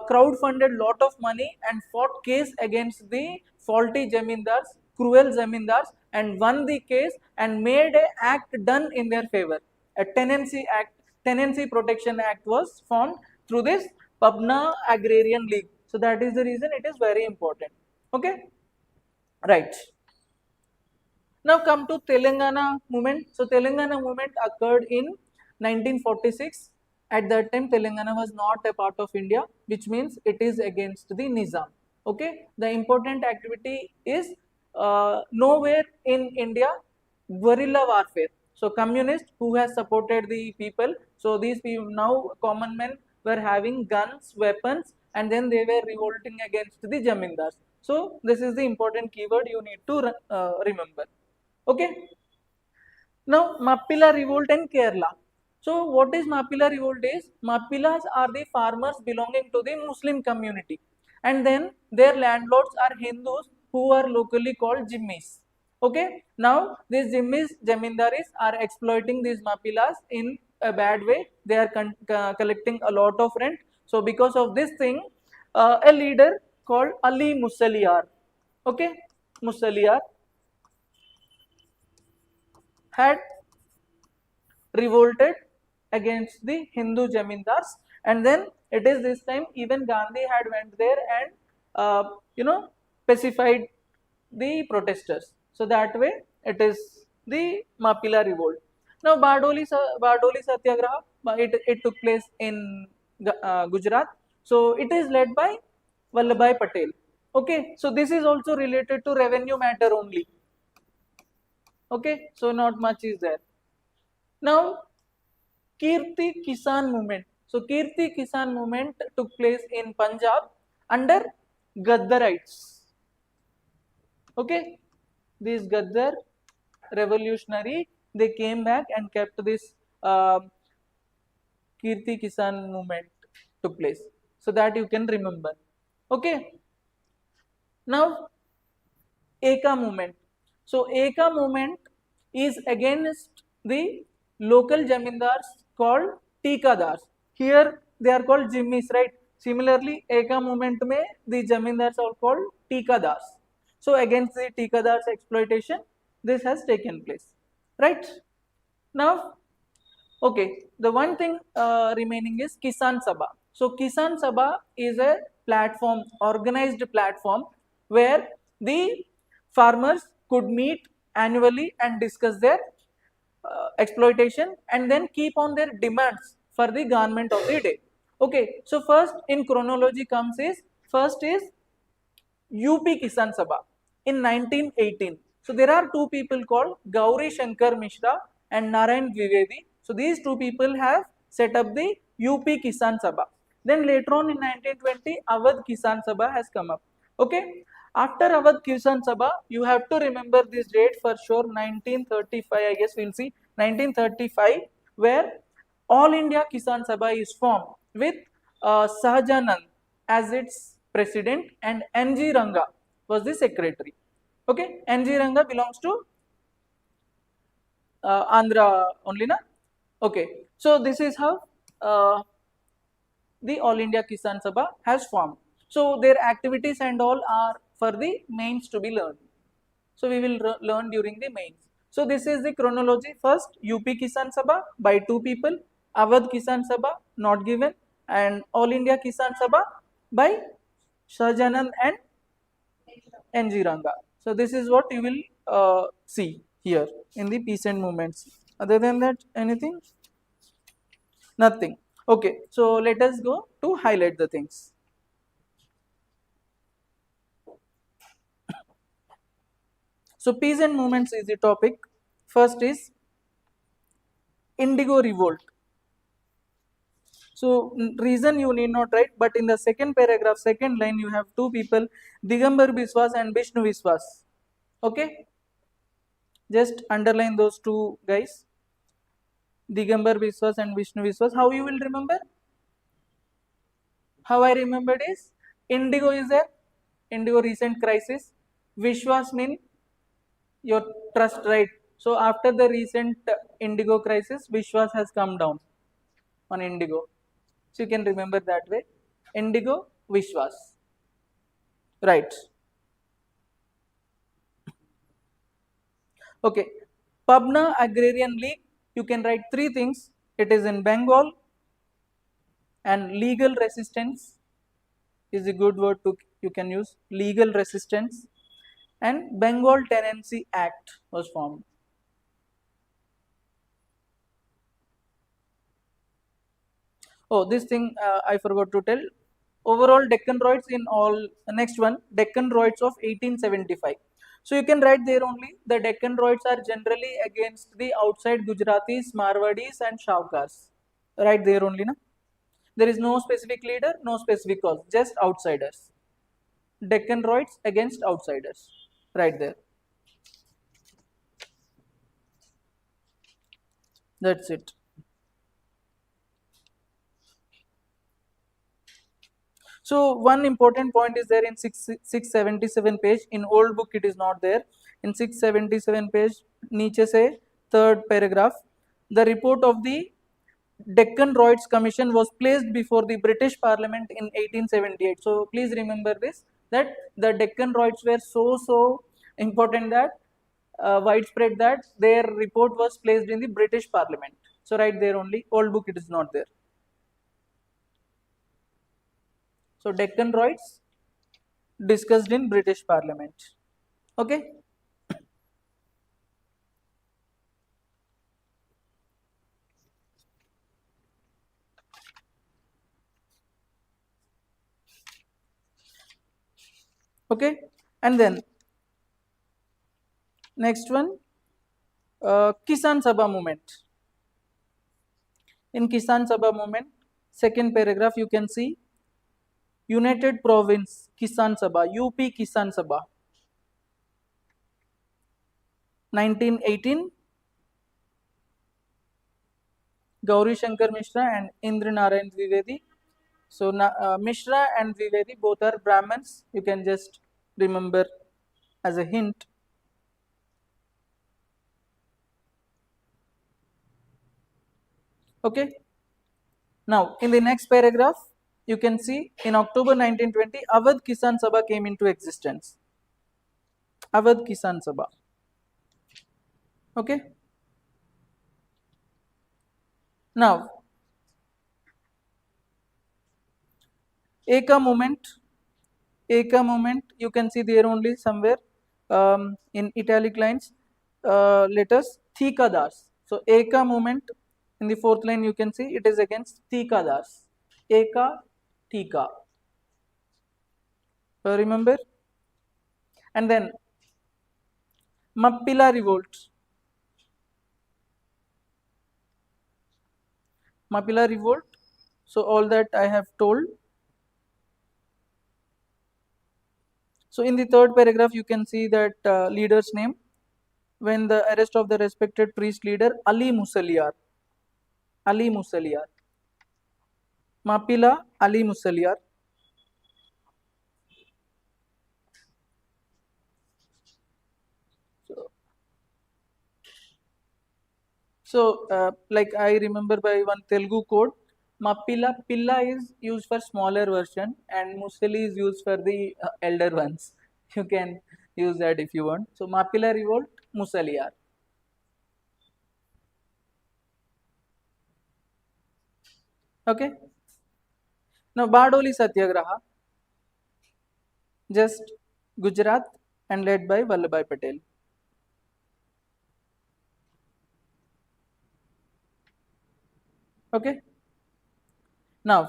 crowd funded lot of money and fought case against the faulty zamindars, cruel zamindars, and won the case and made a act done in their favor. A tenancy act, tenancy protection act was formed through this Pabna Agrarian League. So that is the reason it is very important. Okay, right. Now come to Telangana movement. So Telangana movement occurred in 1946. At that time, Telangana was not a part of India, which means it is against the Nizam. Okay, the important activity is nowhere in India guerrilla warfare. So communists who has supported the people. So these people now common men were having guns, weapons, and then they were revolting against the zamindars. So this is the important keyword you need to remember. Okay. Now Mappila revolt in Kerala. So what is Mappila revolt is? Mappilas are the farmers belonging to the Muslim community, and then their landlords are Hindus who are locally called Jimmis. Okay. Now these Jimmis Jamindaris are exploiting these Mappilas in a bad way. They are collecting a lot of rent. So because of this thing, a leader called Ali Musaliar, okay, Musaliar had revolted against the Hindu Jamindars, and then it is this time even Gandhi had went there and pacified the protesters. So that way it is the Mapila revolt. Now Bardoli Satyagraha, it took place in Gujarat. So it is led by Vallabhbhai Patel. Okay, so this is also related to revenue matter only. Okay, so not much is there. Now, Kirti Kisan movement. So, Kirti Kisan movement took place in Punjab under Gaddarites. Okay, these Gaddar revolutionary, they came back and kept this Kirti Kisan movement took place. So that you can remember. Okay. Now, Eka movement. So Eka movement is against the local jamindars called Tikadars. Here they are called Jimmis, right? Similarly, Eka movement mein the jamindars are called Tikadars. So against the Tikadars exploitation, this has taken place, right? Now, okay, the one thing remaining is Kisan Sabha. So Kisan Sabha is a platform, organized platform where the farmers could meet annually and discuss their exploitation and then keep on their demands for the government of the day. Okay, so first in chronology comes is, first is UP Kisan Sabha in 1918. So there are two people called Gauri Shankar Mishra and Narayan Dwivedi. So these two people have set up the UP Kisan Sabha. Then later on in 1920, Awadh Kisan Sabha has come up. Okay. After Awadh Kisan Sabha, you have to remember this date for sure, 1935, I guess we'll see, 1935, where All India Kisan Sabha is formed with Sahajanand as its president and N.G. Ranga was the secretary. Okay, N.G. Ranga belongs to Andhra only, na? Okay, so this is how the All India Kisan Sabha has formed. So their activities and all are for the mains to be learned. So we will learn during the mains. So this is the chronology. First, UP Kisan Sabha by 2 people, Awadh Kisan Sabha not given, and All India Kisan Sabha by Shahjahan and NG Ranga. So this is what you will see here in the peasant movements. Other than that, anything? Nothing. Okay, so let us go to highlight the things. So peasant movements is the topic. First is Indigo Revolt. So reason you need not write, but in the second paragraph, second line, you have 2 people, Digambar Biswas and Vishnu Biswas. Okay, just underline those 2 guys, Digambar Biswas and Vishnu Biswas. How you will remember? How I remembered is Indigo is a Indigo recent crisis. Vishwas mean your trust, right? So after the recent Indigo crisis, Vishwas has come down on Indigo. So you can remember that way. Indigo, Vishwas. Right. Okay. Pabna Agrarian League, you can write 3 things. It is in Bengal, and legal resistance is a good word to you can use. Legal resistance, and Bengal Tenancy Act was formed. Oh, this thing I forgot to tell. Overall Deccan Roids in all, next one, Deccan Roids of 1875. So you can write there only, the Deccan Roids are generally against the outside Gujaratis, Marwadis and Shaukars. Right there only, na? There is no specific leader, no specific cause, just outsiders. Deccan Roids against outsiders. Right there. That's it. So one important point is there in 677 page. In old book it is not there. In 677 page, नीचे से third paragraph, the report of the Deccan Royds Commission was placed before the British Parliament in 1878. So please remember this, that the Deccan Royds were so important that widespread that their report was placed in the British Parliament. So right there only, old book it is not there. So Deccan Royds discussed in British Parliament. Okay. Okay. And then next one, Kisan Sabha movement. In Kisan Sabha movement, second paragraph you can see United Province Kisan Sabha, UP Kisan Sabha, 1918. Gauri Shankar Mishra and Indra Narayan Dwivedi. So Mishra and Dwivedi both are Brahmins. You can just remember as a hint. Okay. Now in the next paragraph, you can see in October 1920, Awadh Kisan Sabha came into existence. Awadh Kisan Sabha. Okay. Now, Eka movement, you can see there only somewhere in italic lines, letters Thikadas. So Eka movement in the fourth line you can see it is against Thikadas. Eka, Thika. Remember? And then Mappila revolt. Mappila revolt. So all that I have told. So in the third paragraph you can see that leader's name. When the arrest of the respected priest leader Ali Musaliar. Ali Musaliar. Mappila Ali Musaliar. So like I remember by one Telugu code, Pilla is used for smaller version, and Musali is used for the elder ones. You can use that if you want. So Mapila revolt, Musaliyar. Okay. Now Bardoli Satyagraha, just Gujarat and led by Vallabhbhai Patel. Okay. Now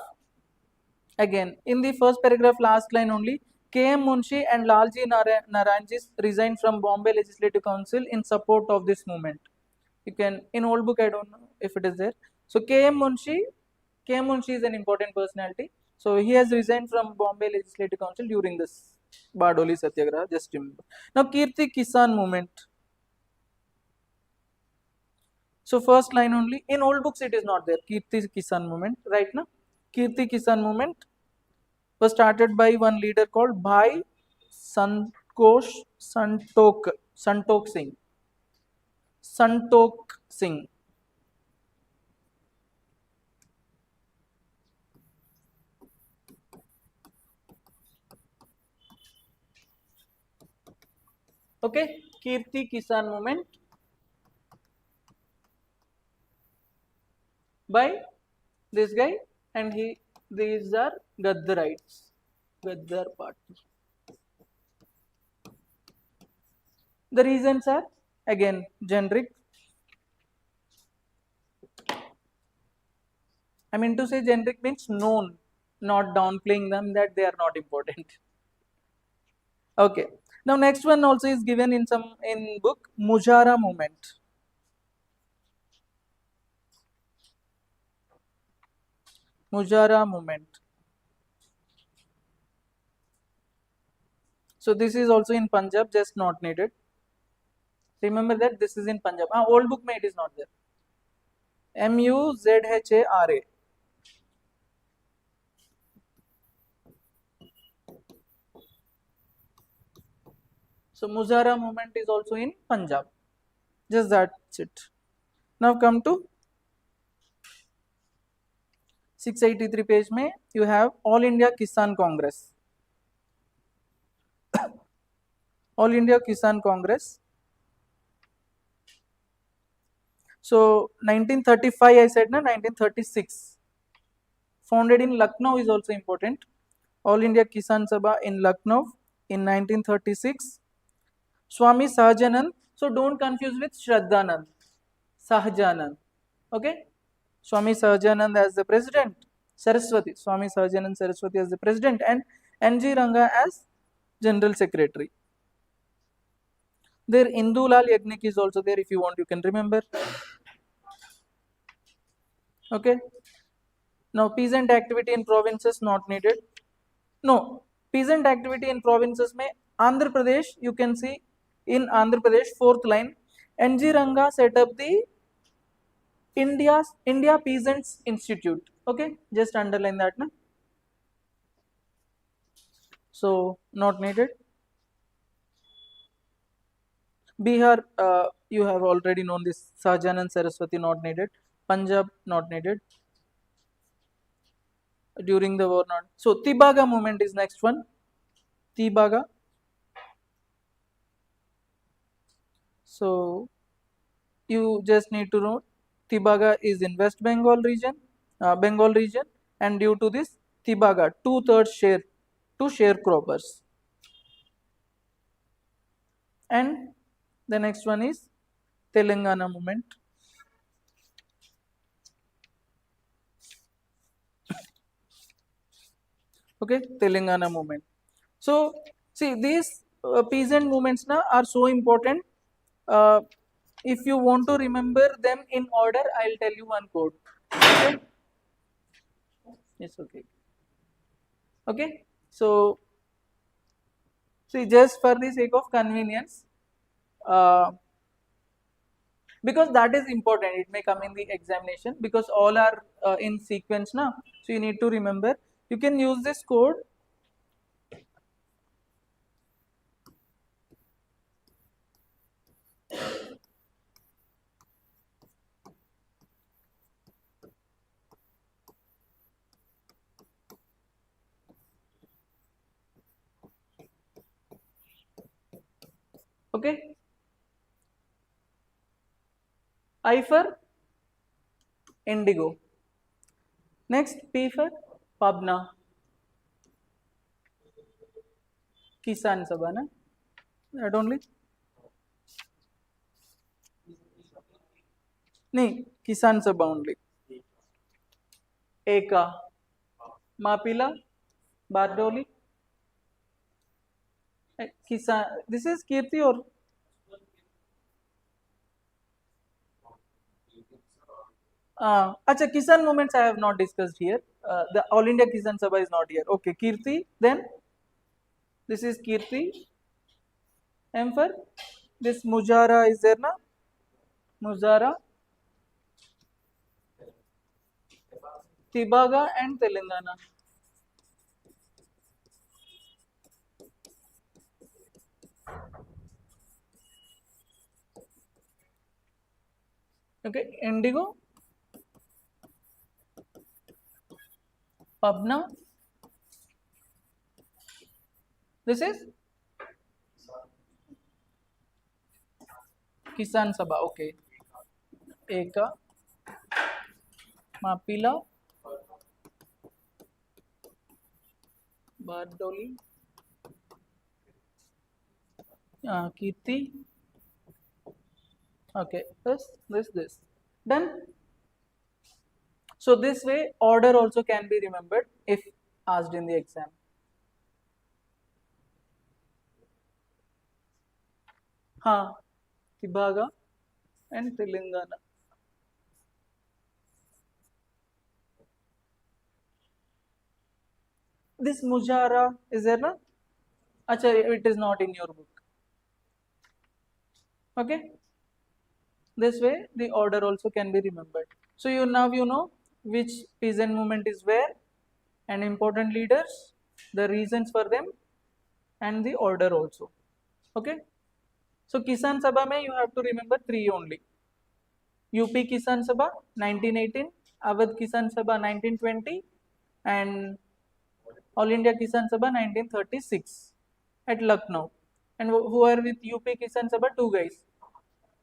again, in the first paragraph, last line only, K.M. Munshi and Lalji Naranji resigned from Bombay Legislative Council in support of this movement. You can, in old book, I don't know if it is there. So K.M. Munshi is an important personality. So he has resigned from Bombay Legislative Council during this Bardoli Satyagraha, just remember. Now Kirti Kisan movement. So first line only, in old books it is not there, Kirti Kisan movement, right now. Kirti Kisan movement was started by one leader called Bhai Santosh Santok Singh. Santok Singh. Okay, Kirti Kisan movement by this guy, and these are Gaddarites, Gaddar party. The reasons are again generic. I mean to say generic means known, not downplaying them that they are not important. Okay. Now next one also is given in some in book, Mujara movement. Mujara movement. So this is also in Punjab, just not needed. Remember that this is in Punjab. Old book mein it is not there. Muzhara. So Mujara movement is also in Punjab. Just that's it. Now come to 683 page mein you have All India Kisan Congress. All India Kisan Congress. So 1935 I said na, 1936. Founded in Lucknow is also important. All India Kisan Sabha in Lucknow in 1936. Swami Sahajanand. So don't confuse with Shraddhanand. Sahajanand. Okay. Swami Sahajanand as the president. Saraswati. Swami Sahajanand Saraswati as the president, and N.G. Ranga as general secretary. There Indulal Yagnik is also there. If you want, you can remember. Okay. Now peasant activity in provinces not needed. No, peasant activity in provinces may Andhra Pradesh, you can see in Andhra Pradesh, fourth line, N.G. Ranga set up the India Peasants Institute. Okay, just underline that. Na? So, not needed. Bihar, you have already known this. Sahajanand Saraswati, not needed. Punjab, not needed. During the war, not. So, Tibaga movement is next one. Tibaga. So, you just need to know Tibaga is in West Bengal region, and due to this Tibaga, 2/3 share to sharecroppers. And the next one is Telangana movement. Okay, Telangana movement. So see, these peasant movements now are so important. Uh, if you want to remember them in order, I'll tell you one code. Okay. Yes, okay. Okay. So see, just for the sake of convenience, uh, because that is important, it may come in the examination because all are in sequence now. So you need to remember. You can use this code. Okay. I for indigo. Next, P for Pabna. Kisan Sabha, na? That only? Nee, Kisan Sabha only. Eka. Mapila. Bardoli. Kisan. This is Kirti or? Acha, Kisan movements I have not discussed here. The All India Kisan Sabha is not here. Okay, Kirti. Then this is Kirti. M for this Mujara is there na? Muzara, Tibaga and Telangana. Okay, Indigo, Pabna. This is Kisan Sabha. Okay, Eka, Mapila, Bardoli, Kirti. Okay, this. Done. So this way, order also can be remembered if asked in the exam. Ha, Tibaga and Telangana. This Mujara is there na? Acha, it is not in your book. Okay. This way, the order also can be remembered. So you know which peasant movement is where, and important leaders, the reasons for them, and the order also. Okay. So Kisan Sabha mein you have to remember three only. UP Kisan Sabha 1918, Awadh Kisan Sabha 1920, and All India Kisan Sabha 1936 at Lucknow. And who are with UP Kisan Sabha? Two guys,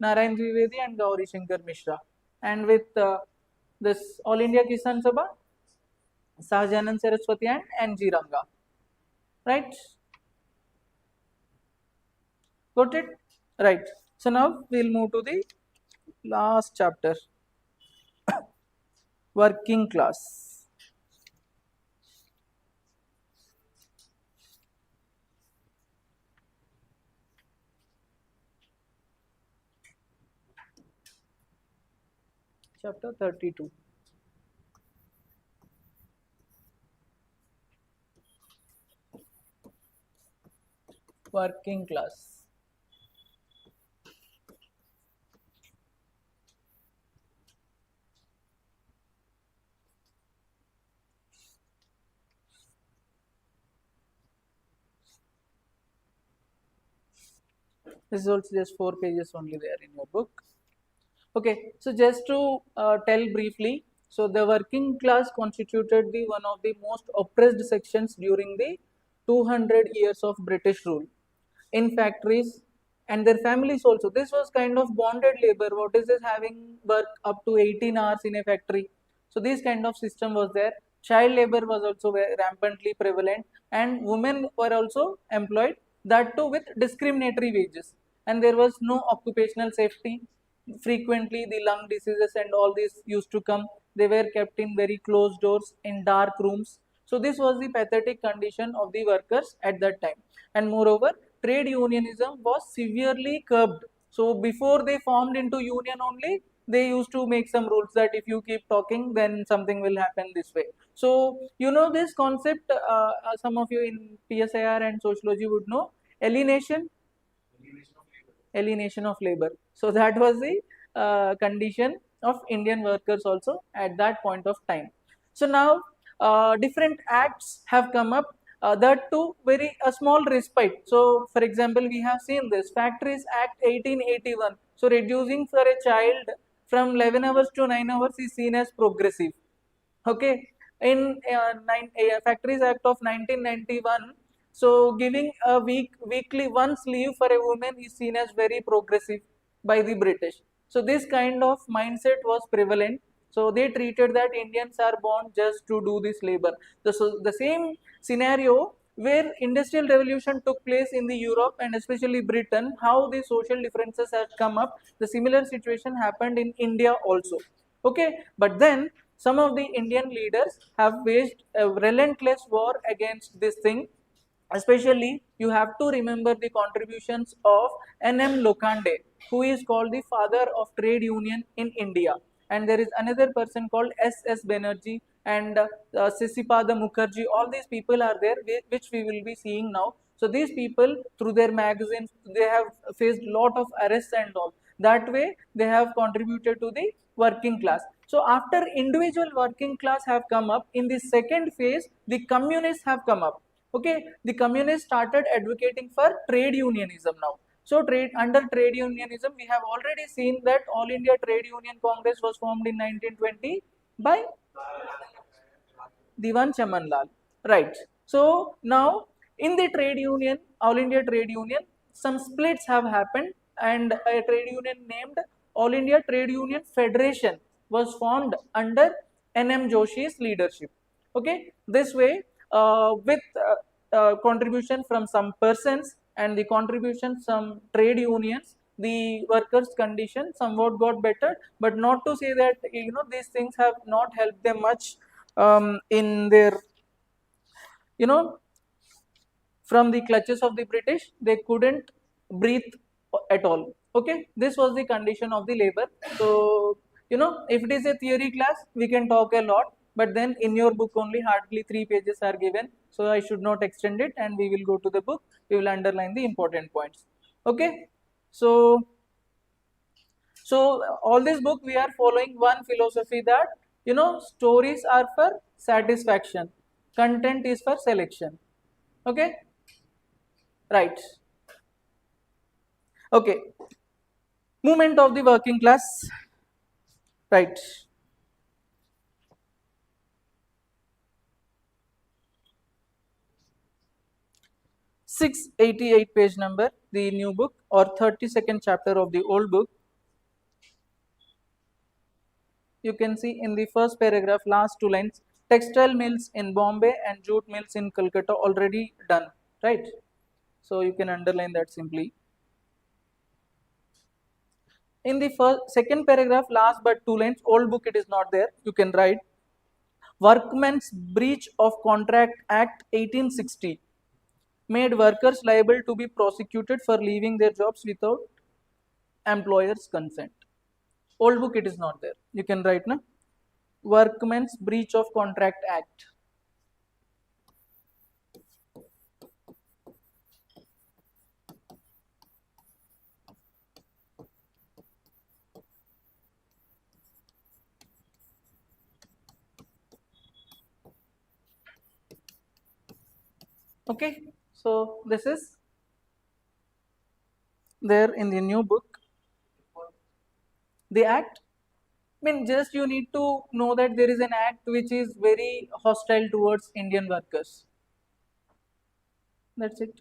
Narayan Trivedi and Gauri Shankar Mishra. And with this All India Kisan Sabha, Sahajanand Saraswati and N.G. Ranga. Right? Got it? Right. So now we'll move to the last chapter, working class. Chapter 32. Working class. This is also just 4 pages only there in your book. Okay, so just to tell briefly, so the working class constituted the one of the most oppressed sections during the 200 years of British rule in factories and their families also. This was kind of bonded labor. What is this, having work up to 18 hours in a factory? So this kind of system was there. Child labor was also rampantly prevalent, and women were also employed, that too with discriminatory wages, and there was no occupational safety. Frequently the lung diseases and all this used to come. They were kept in very closed doors in dark rooms. So this was the pathetic condition of the workers at that time. And moreover, trade unionism was severely curbed. So before they formed into union only, they used to make some rules that if you keep talking, then something will happen this way. So you know this concept, some of you in PSIR and sociology would know, alienation, alienation of labor. So that was the condition of Indian workers also at that point of time. So now different acts have come up, that too very a small respite. So for example, we have seen this Factories Act 1881. So reducing for a child from 11 hours to 9 hours is seen as progressive. Okay, in Factories Act of 1991, So giving a weekly once leave for a woman is seen as very progressive by the British. So this kind of mindset was prevalent. So they treated that Indians are born just to do this labor. So the same scenario where industrial revolution took place in the Europe and especially Britain, how the social differences had come up, the similar situation happened in India also. Okay, but then some of the Indian leaders have waged a relentless war against this thing. Especially, you have to remember the contributions of N.M. Lokande, who is called the father of trade union in India. And there is another person called S.S. Banerjee and Sisipada Mukherjee. All these people are there, which we will be seeing now. So these people, through their magazines, they have faced lot of arrests and all. That way, they have contributed to the working class. So after individual working class have come up, in the second phase, the communists have come up. Okay, the communists started advocating for trade unionism now. So under trade unionism, we have already seen that All India Trade Union Congress was formed in 1920 by Diwan Chamanlal. Right. So now in the trade union, All India Trade Union, some splits have happened, and a trade union named All India Trade Union Federation was formed under N.M. Joshi's leadership. Okay, this way, with contribution from some persons and the contribution some trade unions, the workers' condition somewhat got better. But not to say that these things have not helped them much in their, you know, from the clutches of the British. They couldn't breathe at all. Okay, this was the condition of the labor. So, if it is a theory class, we can talk a lot, but then in your book only hardly 3 pages are given. So I should not extend it, and we will go to the book. We will underline the important points. Okay, so all this book we are following one philosophy that stories are for satisfaction, content is for selection. Okay, right. Okay, movement of the working class. Right. 688 page number, the new book, or 32nd chapter of the old book. You can see in the first paragraph, last 2 lines, textile mills in Bombay and jute mills in Calcutta already done. Right. So you can underline that simply. In the second paragraph, last but 2 lines, old book it is not there. You can write, Workmen's Breach of Contract Act 1860 made workers liable to be prosecuted for leaving their jobs without employer's consent. Old book it is not there. You can write na, Workmen's Breach of Contract Act. Okay, so this is there in the new book. The act, I mean, just you need to know that there is an act which is very hostile towards Indian workers. That's it.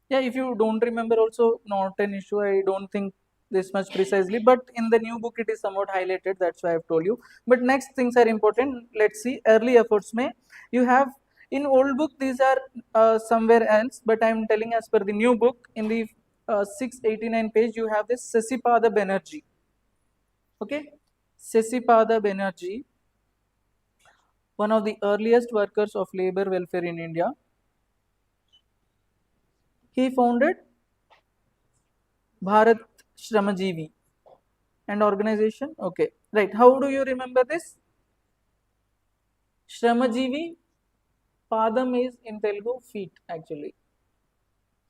Yeah, if you don't remember also, not an issue. I don't think this much precisely, but in the new book it is somewhat highlighted. That's why I've told you. But next things are important. Let's see. Early efforts may you have in old book these are somewhere else, but I'm telling as per the new book in the 689 page you have this Sesipada Banerjee. Okay, Sesipada Banerjee, one of the earliest workers of labor welfare in India. He founded Bharat Shramajivi and organization. Okay, right. How do you remember this? Shramajivi, Padam is in Telugu feet actually.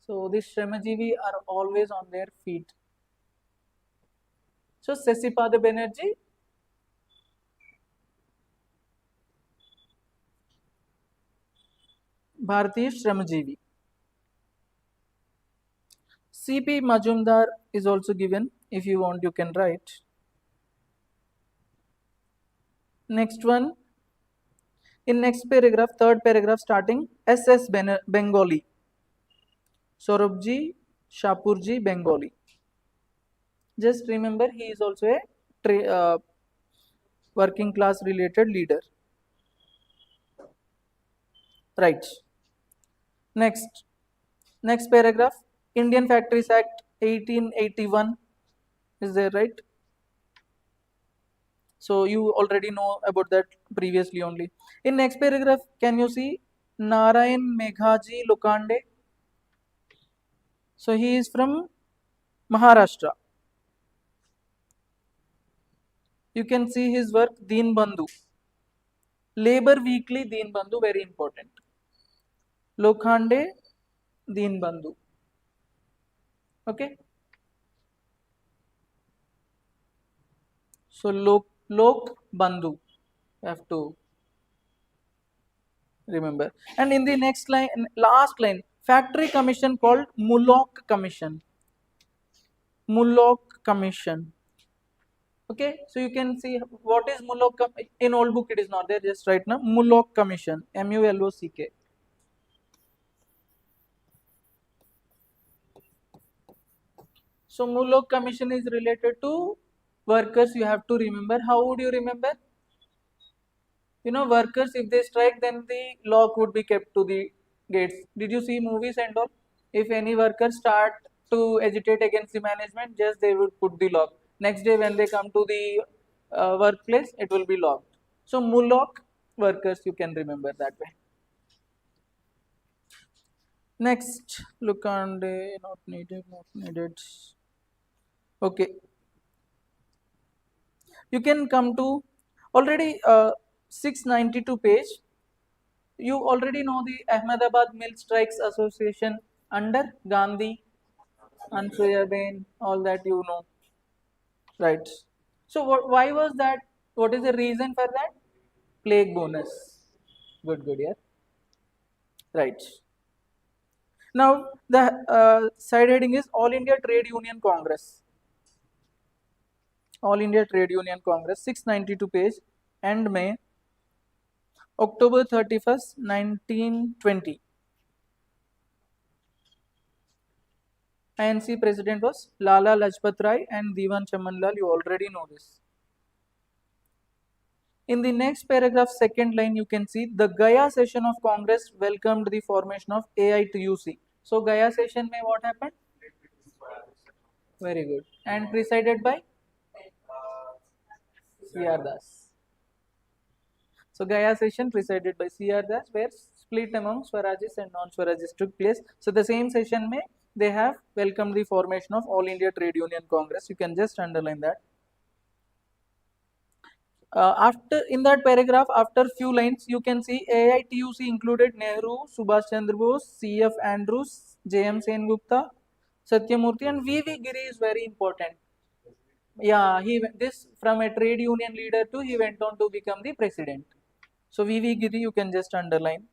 So these Shramajivi are always on their feet. So Sesipada Banerjee, Bharatiya Shramajivi. C.P. Majumdar is also given. If you want, you can write. Next one, in next paragraph, third paragraph starting, SS Bengali. Saurabhji Shapurji Bengali. Just remember, he is also a working class related leader. Right. Next. Next paragraph. Indian Factories Act 1881 is there, right? So you already know about that previously only. In next paragraph, can you see Narayan Meghaji Lokande? So he is from Maharashtra. You can see his work Deen Bandhu. Labor Weekly Deen Bandhu, very important. Lokhande Deen Bandhu. Okay. So Lok Bandhu. You have to remember. And in the next line, last line, factory commission called Mullock Commission. Mullock Commission. Okay, so you can see what is Mullock. In old book it is not there. Just right now, Mullock Commission. Mullock. So Mullock Commission is related to workers. You have to remember. How would you remember? You know, workers, if they strike, then the lock would be kept to the gates. Did you see movies and all? If any workers start to agitate against the management, just they would put the lock. Next day when they come to the workplace, it will be locked. So mullock workers, you can remember that way. Next, look on the not needed, not needed. Okay, you can come to already 692 page. You already know the Ahmedabad Mill Strikes Association under Gandhi and Soyabean, all that you know, right? So why was that? What is the reason for that? Plague bonus. Good, good, yeah. Right. Now the side heading is All India Trade Union Congress. All India Trade Union Congress, 692 page, end May, October 31st, 1920. INC president was Lala Lajpat Rai and Diwan Chamanlal. You already know this. In the next paragraph, second line, you can see the Gaya session of Congress welcomed the formation of AITUC. So Gaya session may what happened? Very good. And presided by C.R. Das. So Gaya session presided by C.R. Das, where split among Swarajis and non-Swarajis took place. So the same session may they have welcomed the formation of All India Trade Union Congress. You can just underline that. After in that paragraph, after few lines, you can see AITUC included Nehru, Subhash Chandra Bose, C.F. Andrews, J.M. Sengupta, Satyamurthy, and V.V. Giri is very important. Yeah, this from a trade union leader to he went on to become the president. So V.V. Giri, you can just underline.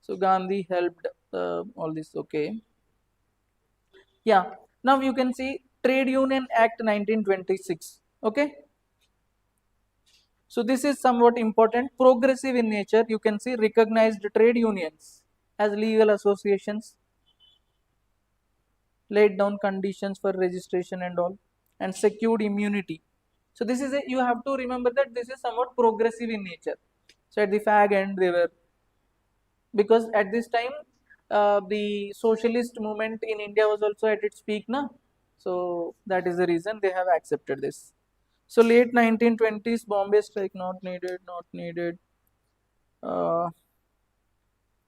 So Gandhi helped all this. Okay. Yeah. Now you can see Trade Union Act 1926. Okay. So this is somewhat important, progressive in nature. You can see recognized trade unions as legal associations, laid down conditions for registration and all, and secured immunity. So this is you have to remember that this is somewhat progressive in nature. So at the fag end they were, because at this time the socialist movement in India was also at its peak, na. So that is the reason they have accepted this. So late 1920s Bombay strike, not needed, not needed.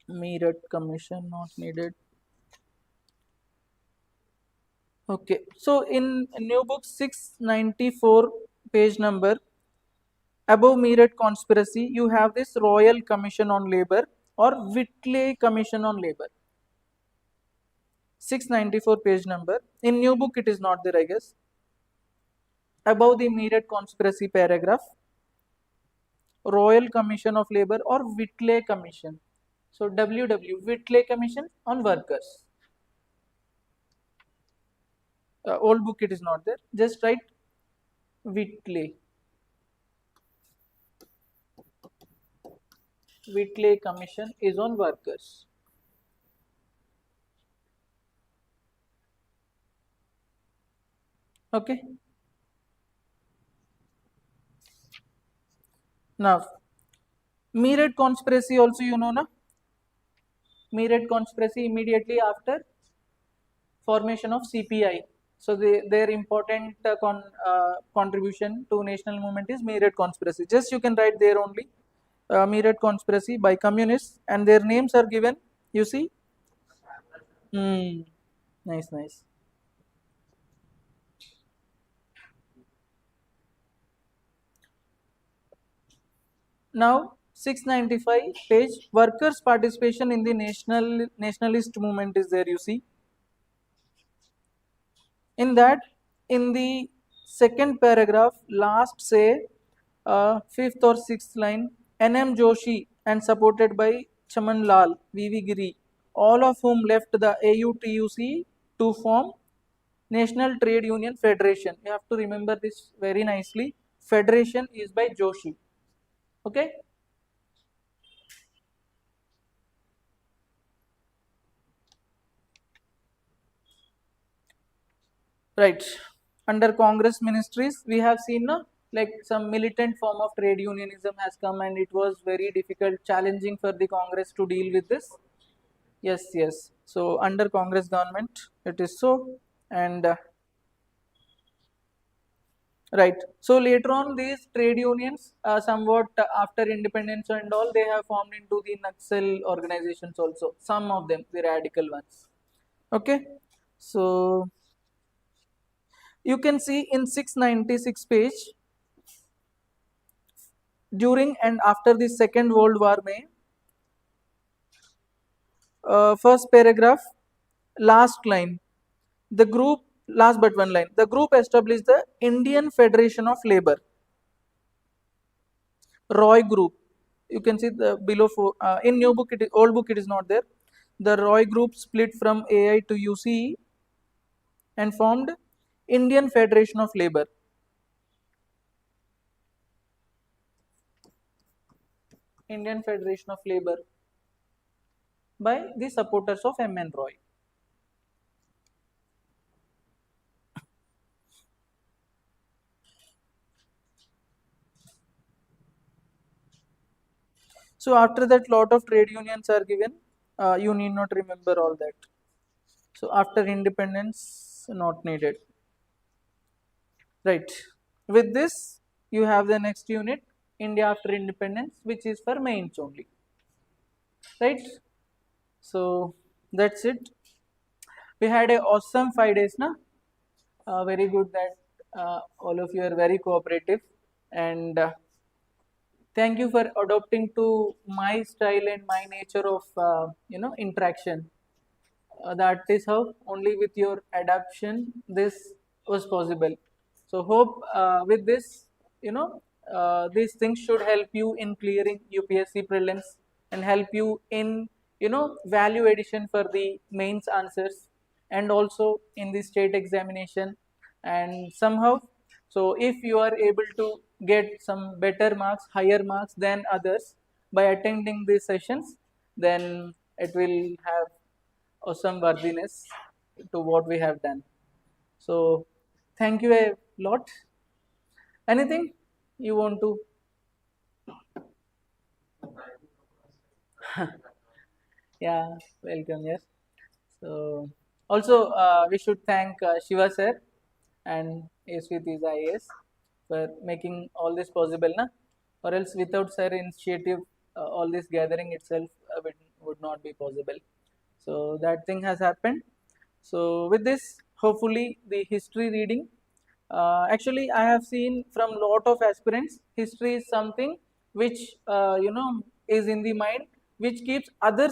Meerut commission, not needed. Okay, so in new book 694 page number, above Meerut conspiracy, you have this Royal Commission on Labour or Whitley Commission on Labour. 694 page number. In new book it is not there, I guess. Above the Meerut conspiracy paragraph, Royal Commission of Labour or Whitley Commission. So WW, Whitley Commission on Workers. Old book it is not there. Just write Whitley. Whitley Commission is on workers. Okay. Now, Meerut conspiracy also you know na? Meerut conspiracy immediately after formation of CPI. So their important contribution to national movement is Meerut conspiracy. Just you can write there only. Meerut conspiracy by communists and their names are given. You see? Hmm. Nice, nice. Now 695 page workers participation in the nationalist movement is there. You see? In that, in the second paragraph, last say fifth or sixth line, N.M. Joshi and supported by Chaman Lal, V.V. Giri, all of whom left the AUTUC to form National Trade Union Federation. You have to remember this very nicely. Federation is by Joshi. Okay. Right. Under Congress ministries, we have seen like some militant form of trade unionism has come, and it was very difficult, challenging for the Congress to deal with this. Yes, yes. So under Congress government, it is so, and right. So later on, these trade unions, somewhat after independence and all, they have formed into the Naxal organizations also. Some of them, the radical ones. Okay. So you can see in 696 page, during and after the Second World War में first paragraph, last line, the group, last but one line, the group established the Indian Federation of Labour, Roy Group. You can see the below in new book, old book it is not there. The Roy Group split from AI to UCE and formed Indian Federation of Labour. Indian Federation of Labour by the supporters of M.N. Roy. So after that, lot of trade unions are given. You need not remember all that. So after independence, not needed. Right. With this, you have the next unit, India after independence, which is for mains only. Right. So that's it. We had a awesome 5 days, na? Very good that all of you are very cooperative, and thank you for adopting to my style and my nature of interaction. That is how only with your adaptation this was possible. So hope with this, these things should help you in clearing UPSC prelims and help you in value addition for the mains answers and also in the state examination. And somehow, so if you are able to get some better marks, higher marks than others by attending these sessions, then it will have awesome worthiness to what we have done. So thank you a lot. Anything you want to? Yeah, welcome. Yes. So also we should thank Shiva sir and S with his IAS for making all this possible, na? Or else without sir initiative, all this gathering itself would not be possible. So that thing has happened. So with this, hopefully the history reading. Actually, I have seen from lot of aspirants, history is something which is in the mind, which keeps other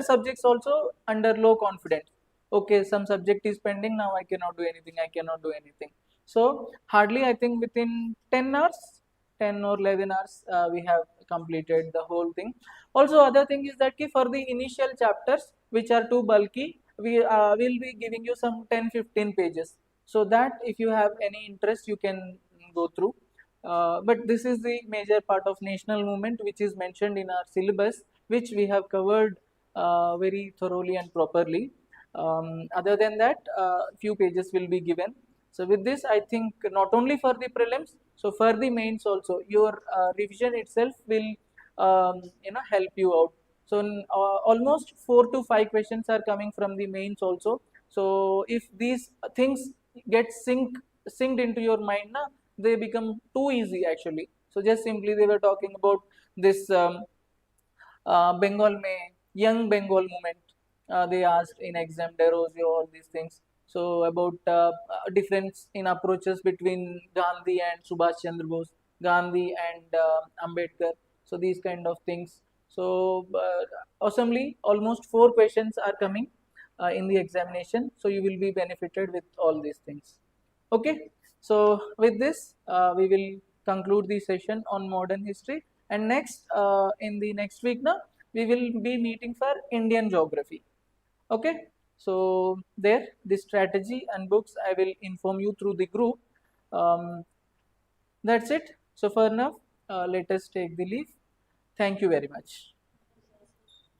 subjects also under low confidence. Okay, some subject is pending now. I cannot do anything. I cannot do anything. So hardly I think within 10 hours, 10 or 11 hours, we have completed the whole thing. Also, other thing is that for the initial chapters which are too bulky, we will be giving you some 10-15 pages, so that if you have any interest you can go through. But this is the major part of national movement which is mentioned in our syllabus, which we have covered very thoroughly and properly. Other than that, few pages will be given. So with this, I think not only for the prelims, so for the mains also, your revision itself will help you out. So almost 4 to 5 questions are coming from the mains also. So if these things get synced into your mind, na, they become too easy actually. So just simply they were talking about this Bengal mein, young Bengal movement. They asked in exam, Derozio, all these things. So about difference in approaches between Gandhi and Subhash Chandra Bose, Gandhi and Ambedkar. So these kind of things. So awesomely, almost 4 questions are coming in the examination. So you will be benefited with all these things. Okay. So with this, we will conclude the session on modern history. And next, in the next week, now we will be meeting for Indian geography. Okay. So there, the strategy and books I will inform you through the group. Um, that's it. So for now, let us take the leave. Thank you very much.